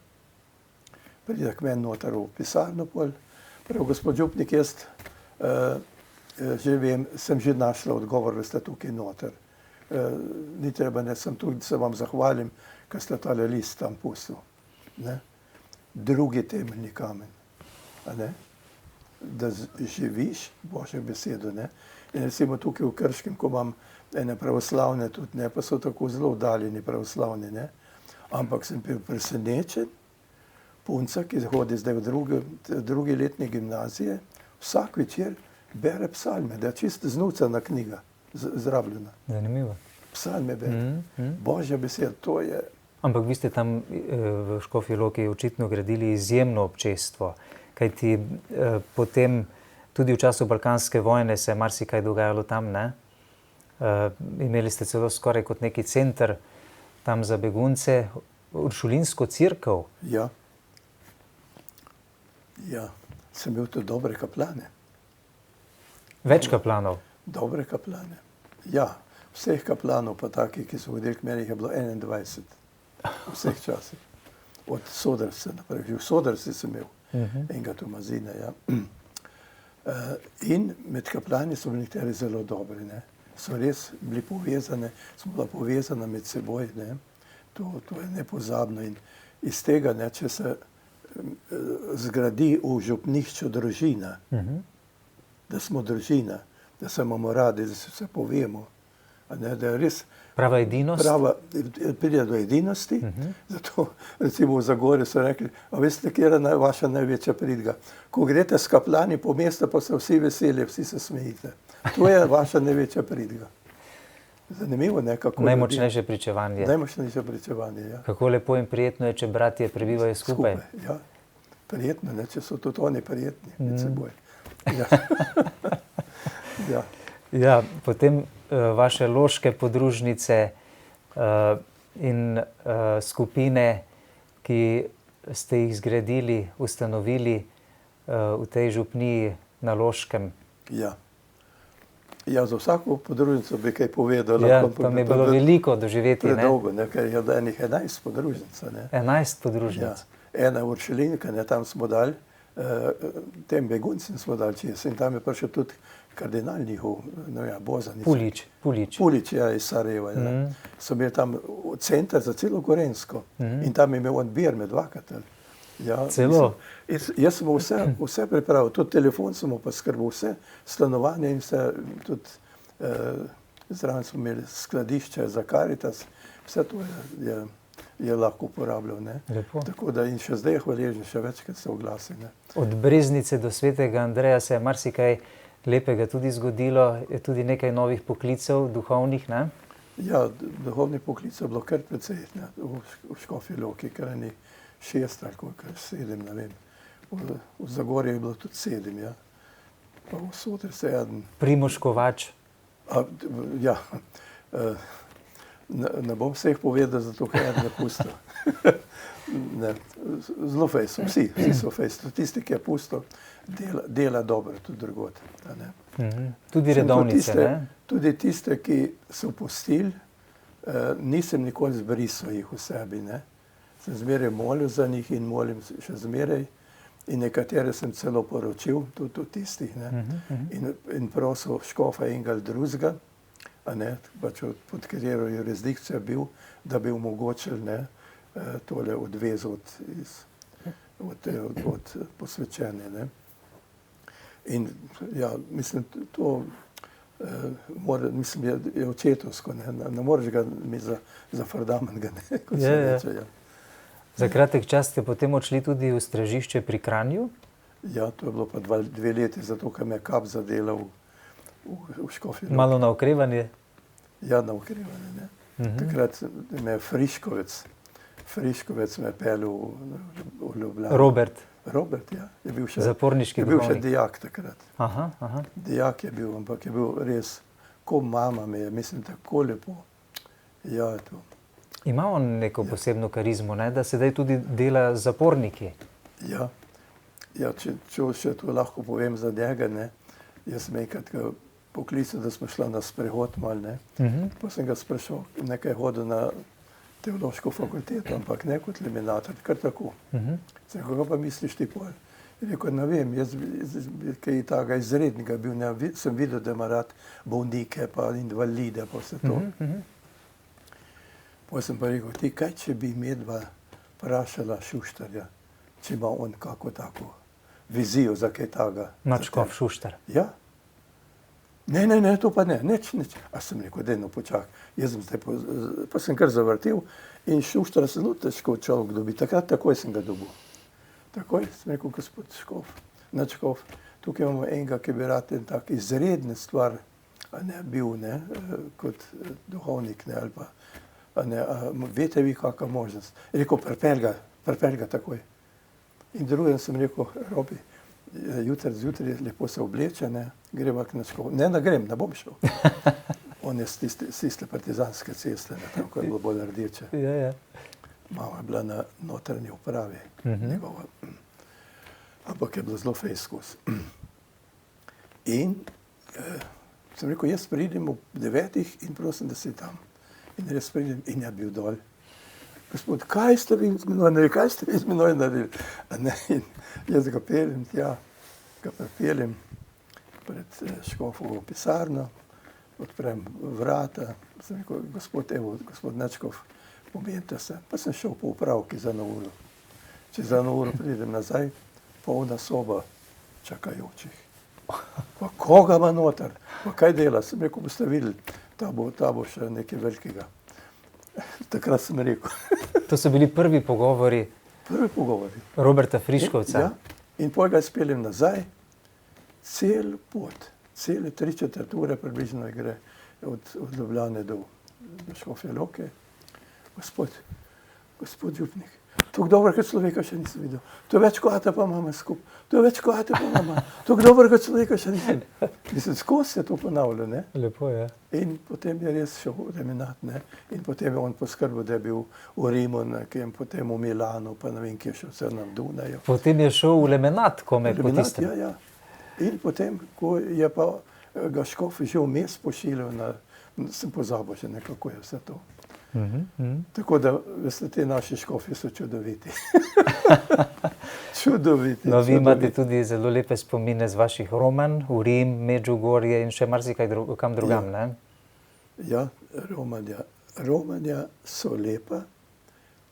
pride k meni noter v pisarno pol. Prav, gospod župnik, jaz že vem, sem že našla odgovor, da ste tukaj noter. Ni treba, ne, sem tudi, se vam zahvalim, ker ste tale list tam pustil. Ne? Drugi temeljni kamen. A ne? Da živiš Božjo besedo. Ne? In recimo tukaj v Krškem, ko imam ene pravoslavne tudi, ne, pa so tako zelo oddaljeni pravoslavni, ne? Ampak sem bil presenečen, punca, ki hodi zdaj v drugi letni gimnazije, vsak večer bere psalme, da je čisto znucana knjiga, zrabljena.
Zanimivo.
Psalme bere. Božja beseda, to je...
Ampak vi ste tam v Škofji Loki očitno gradili izjemno občestvo, kajti potem tudi v času Balkanske vojne se je marsikaj dogajalo tam, ne? Imeli ste celo skoraj kot neki center tam za begunce, uršulinsko cerkev.
Ja. Ja, sem bil tudi dobre kaplane.
Več kaplanov?
Dobre kaplane. Ja, vseh kaplanov pa takih, ki so hodili k meni, je bilo 21. Vseh časih. Od Sodrce naprej. V Sodrci sem imel enega Tomazina, ja. In med kaplani so bili nekateri zelo dobri, ne. So res bili povezane, smo bila povezana med seboj, ne. To je nepozabno in iz tega, ne, če se zgradi v župnišču družina, da smo družina, da se imamo radi, da se vse povemo, ne, da je res
prava edinost?
Pride do edinosti, zato recimo v Zagorju so rekli, a veste, kjer je vaša največja pridga? Ko greste s kaplani po mestu, pa so vsi veseli, vsi se smejite. To je vaša največja pridga. Zanimivo, ne? Kako
najmočnejše pričevanje.
Najmočnejše pričevanje, ja.
Kako lepo in prijetno je, če bratje prebivajo skupaj.
Ja. Prijetno, ne? Če so tudi oni prijetni med seboj. Ja. Ja.
Ja, potem vaše loške podružnice in skupine, ki ste jih zgradili, ustanovili v tej župniji na Loškem.
Ja. Ja, za vsako podružnico bi kaj povedal.
Ja, tam je bilo veliko doživeti, ne?
Predolgo, ne, ker je enih 11 podružnic, ne.
11 podružnic.
Ja. Ena uršulinka, ne, tam smo dali, tem beguncem smo dali čez in tam je prišel tudi kardinal njihov, no ja, Bozanič. Pulič, ja, iz Sarajeva. Ja. So imeli tam center za celo Gorenjsko in tam je imel on birme dvakrat. Ja,
celo?
Jaz sem vse pripravil, tudi telefon sem pa skrbel, vse stanovanje in vse, tudi zraven smo imeli skladišče za Karitas, vse to je lahko uporabljal. Ne.
Lepo.
Tako da in še zdaj je hvaležen, še večkrat se oglasi. Ne.
Od Breznice do svetega Andreja se je marsikaj lepega tudi zgodilo, je tudi nekaj novih poklicev, duhovnih, ne?
Ja, duhovni poklic je bilo kar precej, ne, v Škofji Loki, kar ni 6 ali koliko, 7, ne vem. V Zagorju je bilo tudi 7, ja. Pa v Sotri se eden.
Primož Kovač.
Ja, ne bom vseh povedal, zato ker eden je pustil. Ne, zelo fej so, vsi so fej. Tisti, ki je pustil, dela dobro tudi drugod.
Tudi redovnice, ne?
Tudi tiste, ki so pustili, nisem nikoli zbrisal jih v sebi, ne. Sem zmeraj molil za njih in molim še zmeraj. In nekatere sem celo poročil, tudi tistih, ne. In prosil škofa enega ali drugega, pač pod katero jurisdikcijo bil, da bi omogočili, ne, tole odvezo od posvečenja, ne. In ja, mislim, to je očetovsko, ne moreš ga mi zafrdamenega, ne, kot se reče, ja.
Za kratek čas ste potem odšli tudi v stražišče pri Kranju? Ja,
to je bilo pa 2 leti, zato ker me je kap zadela v Škofji Loki.
Malo na okrevanje?
Ja, na okrevanje, ne. Takrat me je Friškovec me je peljal v Ljubljano. Robert, ja. Je bil še
zaporniški duhovnik.
Je bil še dijak takrat.
Aha.
Dijak je bil, ampak je bil res, ko mama me je, mislim, tako lepo. Ja, je to.
Ima on neko posebno karizmo, ne? Da sedaj tudi dela z zaporniki.
Ja, če še to lahko povem za njega, ne. Jaz sem enkrat poklical, da smo šla na sprehod mal, ne. Pa sem ga sprašal, nekaj hodil na teološko fakulteto, ampak ne kot eliminator, kar tako. Sem rekel, kaj pa misliš ti pol? Je rekel, ne vem, jaz kaj takega izrednega bil, sem videl, da ima rad bolnike, pa invalide, pa vse to. Potem sem pa rekel, ti kaj, če bi medva vprašala Šuštarja, če ima on kako tako vizijo za kaj takega.
Nadškof Šuštar.
Ja. Ne, to pa ne, nič. A sem rekel, dajno počak. Jaz sem zdaj, pa sem kar zavrtel in Šuštara se zelo težko človek dobi. Takrat takoj sem ga dobil. Takoj sem rekel, gospod Škof, nadškof, tukaj imamo enega, ki bi rad en tak izredne stvar, bil, ne, kot duhovnik, ne, ali pa, veste vi kakva možnost? Je rekel, pripelj ga takoj. In drugem sem rekel, Robi, jutri zjutraj lepo se obleče, ne, greva k nadškofu. Ne grem, ne bom šel. On je s tiste partizanske ceste, ne, tam, ko je bilo bolj rdeče.
Ja.
Mama je bila na notranji upravi njegova. Ampak je bilo zelo fej skozi. In sem rekel, jaz pridem ob 9 in prosim, da si tam. In res pridem in je bil dol. Gospod, kaj ste vi z menoj naredili? In jaz ga peljem tja, ga pripeljem pred škofovo pisarno, odprem vrata, sem rekel, gospod Nadškof, pomenite se, pa sem šel po upravki za 1 uro. Čez 1 uro pridem nazaj, polna soba čakajočih. Pa koga ima noter? Pa kaj dela? Sem rekel, boste videli, ta bo še nekaj velikega. Takrat sem rekel.
To so bili prvi pogovori.
Prvi pogovori.
Roberta Friškovca.
Ja, in potem ga speljem nazaj, cel pot, cele 3/4 ure približno gre od Ljubljane do Škofje Loke. Gospod župnik, tako dobrega človeka še nisem videl. To je več kot pa imamo skupaj. Tako dobrega človeka še nisem. Mislim, skozi se to ponavlja, ne.
Lepo je.
In potem je res šel v eliminat, ne. In potem je on poskrbel, da je bil v Rimu, potem v Milanu, pa ne vem, kje še vse na Dunaju.
Potem je šel v eliminat, po tistem.
Ja. In potem, ko je pa ga škof že vmes pošiljal, sem pozabil že nekako je vse to. Tako da, veste, te naši škofi so čudoviti. Čudoviti.
No, vi imate tudi zelo lepe spomine z vaših Romanj, v Rim, Medžugorje in še marsikaj kam drugam, ne?
Ja, Romanja so lepa,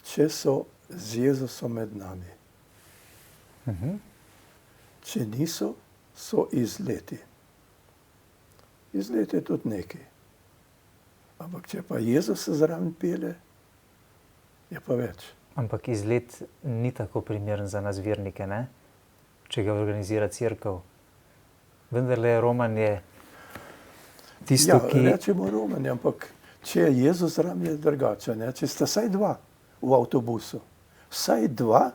če so z Jezusom med nami. Če niso, so izleti. Izlet je tudi nekaj. Ampak če pa Jezus se zraven pelje, je pa več.
Ampak izgled ni tako primeren za nas vernike, ne? Če ga organizira cerkev. Vendarle romanje tisto,
Ja, rečemo romanje, ampak če je Jezus zraven, je drugače, ne? Če sta vsaj dva v avtobusu, vsaj dva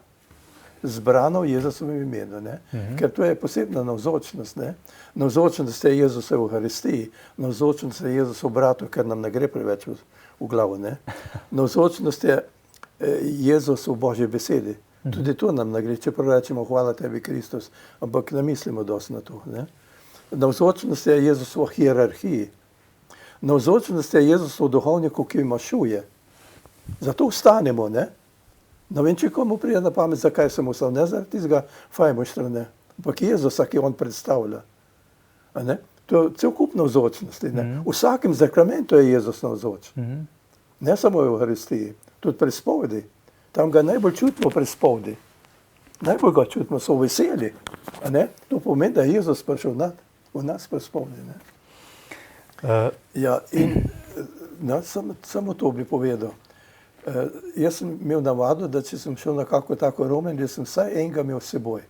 zbrana v Jezusovem imenu, ne? Ker to je posebna navzočnost, ne? Navzočnost je Jezus v Euharistiji, navzočnost je Jezus v bratu, ker nam ne gre preveč v glavo, ne? Navzočnost je Jezus v Božji besedi. Tudi to nam ne gre, čeprav rečemo hvala tebi, Kristus, ampak ne mislimo dosti na to, ne? Navzočnost je Jezus v hierarhiji. Navzočnost je Jezus v duhovniku, ki mašuje. Zato vstanemo, ne? Ne vem, če komu pride na pamet, zakaj sem vstal, ne zaradi tistega fajmoštra, ne? Ampak Jezusa, ki on predstavlja. A ne? To je cel kup navzočnosti, ne? V vsakem zakramentu je Jezus navzoč. Ne samo v Euharistiji, tudi pri spovedi. Tam ga najbolj čutimo pri spovedi. Najbolj ga čutimo, so veseli. A ne? To pomeni, da je Jezus prišel v nas pri spovedi, ne? Ja, in samo to bi povedal. Jaz sem imel navado, da če sem šel na kako tako romanje, sem vsaj enega imel s seboj.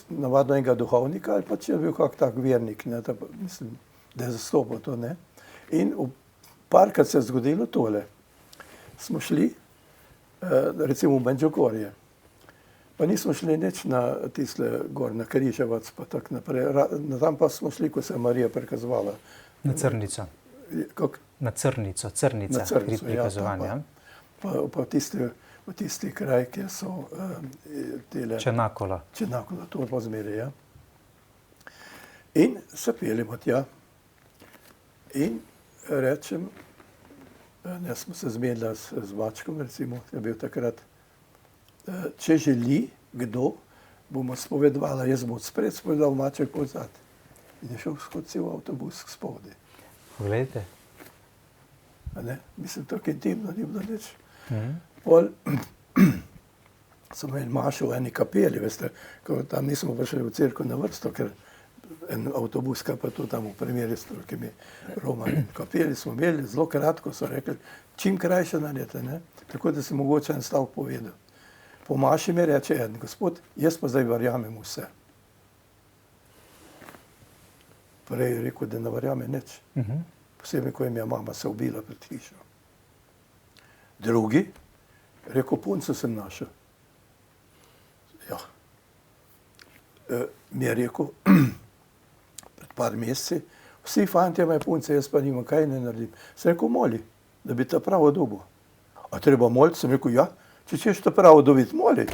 Navadno enega duhovnika ali pa če je bil kak tak vernik, ne, da, mislim, da je zastopal to, ne. In parkrat se je zgodilo tole. Smo šli, recimo v Medžugorje, pa nismo šli nič na tisle gor, na Križevac, pa tako naprej. Tam pa smo šli, ko se je Marija prikazovala.
Na Crnico.
Kako?
Na Crnico, Crnica, rit prikazovanja.
Pa v tisti kraj, kjer so tele...
Čenakola.
Čenakola, to pa zmeraj, ja. In se peljemo tja. In rečem, ne smo se zmenili z Mačkom, recimo, je bil takrat, če želi kdo, bomo spovedovali, jaz bom odspred spovedoval, Maček odzad. In je šel skozi cel avtobus k spovedi.
Poglejte.
A ne? Mislim, tako intimno ni bilo nič. Pol smo imeli mašo v eni kapeli, veste, ko tam nismo prišli v cerkev na vrsto, ker en avtobus, kaj pa to tam v primeri s tolikimi Romani. Kapeli smo imeli, zelo kratko so rekli, čim krajše naredite, ne? Tako da si mogoče en stavek povedal. Po maši mi reče eden, gospod, jaz pa zdaj verjamem vse. Prej je rekel, da ne verjame nič. Posebej, ko jim je mama se ubila pred hišo. Drugi, rekel, punco sem našel. Ja. Mi je rekel, pred par meseci, vsi fantje imajo punce, jaz pa nimam, kaj ne naredim. Sem rekel, moli, da bi ta pravo dobil. A treba moliti? Sem rekel, ja, če češ ta pravo dobiti, moli.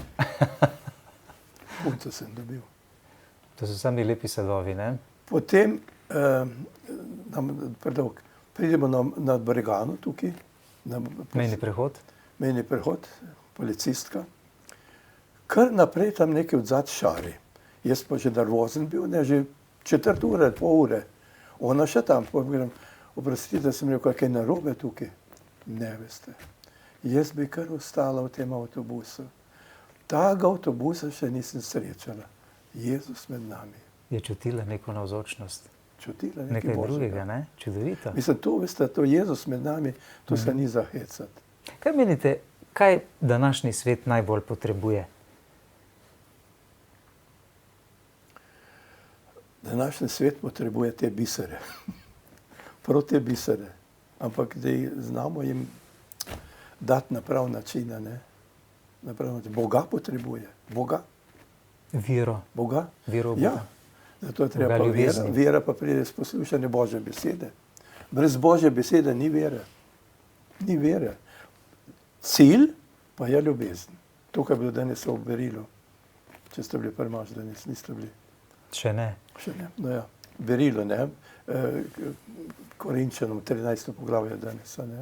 Punco sem dobil.
To so sami lepi sadovi, ne?
Potem pridemo na Bregano tukaj.
Mejni prehod.
Mejni prehod, policistka. Kar naprej tam nekaj odzad šari. Jaz pa že nervozen bil, ne, že 4 ure, pol ure. Ona še tam, oprostite, sem rekel, kaj je narobe tukaj. Ne, veste. Jaz bi kar ostala v tem avtobusu. Tega avtobusa še nisem srečala. Jezus med nami.
Je čutila neko navzočnost.
Čutila
nekaj drugega, ne? Čudovito.
Mislim, to, veste, to Jezus med nami, to se ni za hecati.
Kaj menite, kaj današnji svet najbolj potrebuje?
Današnji svet potrebuje te bisere. Prav te bisere. Ampak da znamo jim dati na prav način, ne? Na prav način. Boga potrebuje. Boga.
Vero.
Boga.
Vero Boga.
Ja. Zato je treba pa vera. Vera pa pride s poslušanjem Božje besede. Brez Božje besede ni vere. Ni vere. Cilj pa je ljubezen. To, kar je bilo danes v Berilu. Če ste bili premaž, danes niste bili.
Še ne.
Še ne. No ja. Berilo, ne. Korinčanom 13. poglavje danes, ne.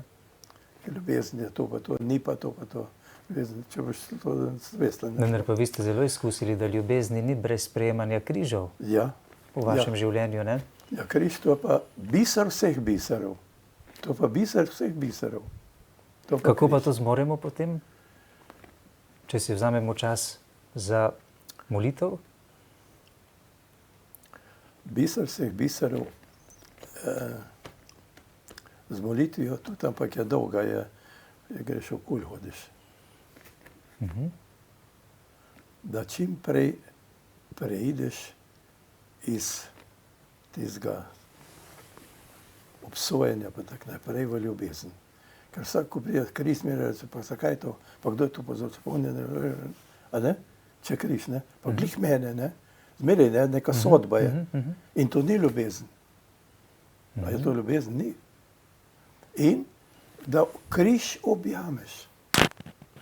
Ljubezen je to pa to, ni pa to pa to. Če boš to zvestila.
Vendar pa vi ste zelo izkusili, da ljubezni ni brez sprejemanja križev.
Ja.
V vašem življenju, ne?
Ja, križ to je pa biser vseh biserov. To pa biser vseh biserov.
Kako pa to zmoremo potem? Če si vzamemo čas za molitev?
Biser vseh biserov. z molitvijo tudi, ampak je dolga, greš okoli hodiš. Da čim prej preideš iz tistega obsojenja, pa tako naprej v ljubezen. Ker vsak, ko pride križ, mi reče, pa zakaj to, pa kdo je to povzročil, a ne? Če križ, ne? Pa glih mene, ne? Zmeraj, ne? Neka sodba je. In to ni ljubezen. A je to ljubezen? Ni. In da križ objameš,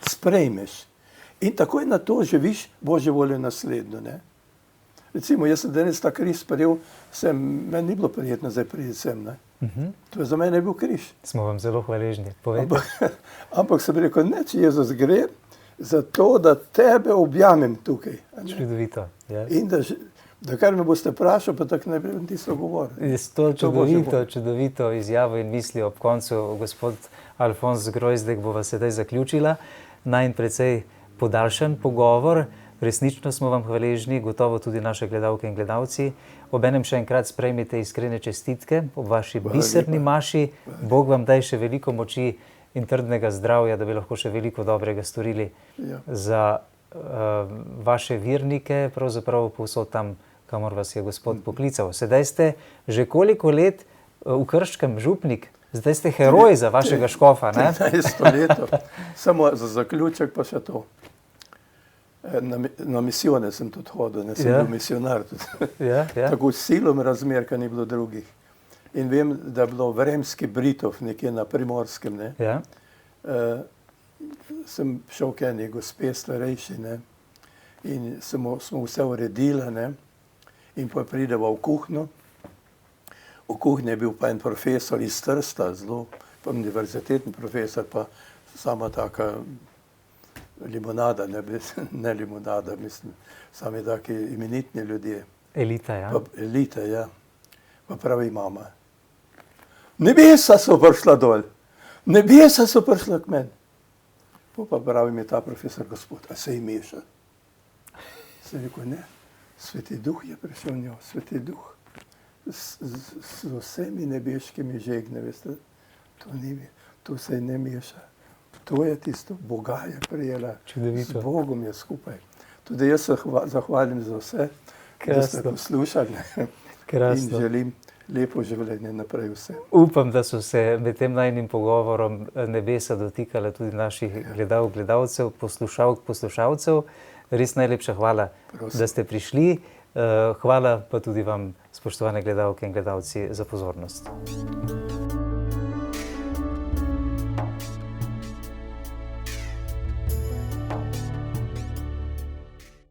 sprejmeš in takoj na to živiš Božjo voljo naslednjo, ne? Recimo, jaz sem danes ta križ sprejel, meni ni bilo prijetno zdaj priti sem, ne? To je za mene bil križ.
Smo vam zelo hvaležni. Povejte.
Ampak sem rekel, ne, če Jezus gre za to, da tebe objamem tukaj.
Čudovito. Ja.
In da kar me boste vprašali, pa tako naprej bom tisto govoril.
To čudovito izjavo in misli ob koncu, gospod Alfons Grojsdek, bova sedaj zaključila. Najin precej podaljšan pogovor. Resnično smo vam hvaležni, gotovo tudi naše gledalke in gledalci. Obenem še enkrat sprejmite iskrene čestitke ob vaši biserni maši. Bog vam daj še veliko moči in trdnega zdravja, da bi lahko še veliko dobrega storili za vaše vernike, pravzaprav povsod tam, kamor vas je Gospod poklical. Sedaj ste že koliko let v Krškem župnik? Zdaj ste heroj za vašega škofa, ne?
13 let. Samo za zaključek pa še to. Na misijone sem tudi hodil, ne sem bil misionar tudi. Tako silom razmer, ka ni bilo drugih. In vem, da je bilo Vremski Britov nekje na Primorskem, ne. Sem šel k eni gospe starejši, ne. In smo vse uredila, ne. In pa prideva v kuhno. V kuhnji je bil pa en profesor iz Trsta, zelo univerzitetni profesor, pa sama taka limonada, ne limonada, mislim, sami taki imenitni ljudje.
Elita, ja.
Elita, ja. Pa pravi mama, nebesa so prišla dol, nebesa so prišla k meni. Pa pravi mi ta profesor, gospod, a se ji meša? Sem rekel, ne, Sveti Duh je prišel v njo, Sveti Duh. S vsemi nebeškimi žegne, veste, to se ji ne meša. To je tisto, Boga je prijela, s Bogom je skupaj. Tudi jaz se zahvalim za vse, da ste poslušali in želim lepo življenje naprej vse.
Upam, da so se med tem najnim pogovorom nebesa dotikale tudi naših gledalcev, poslušalcev. Res najlepša hvala, da ste prišli. Hvala pa tudi vam, spoštovane gledalke in gledalci, za pozornost.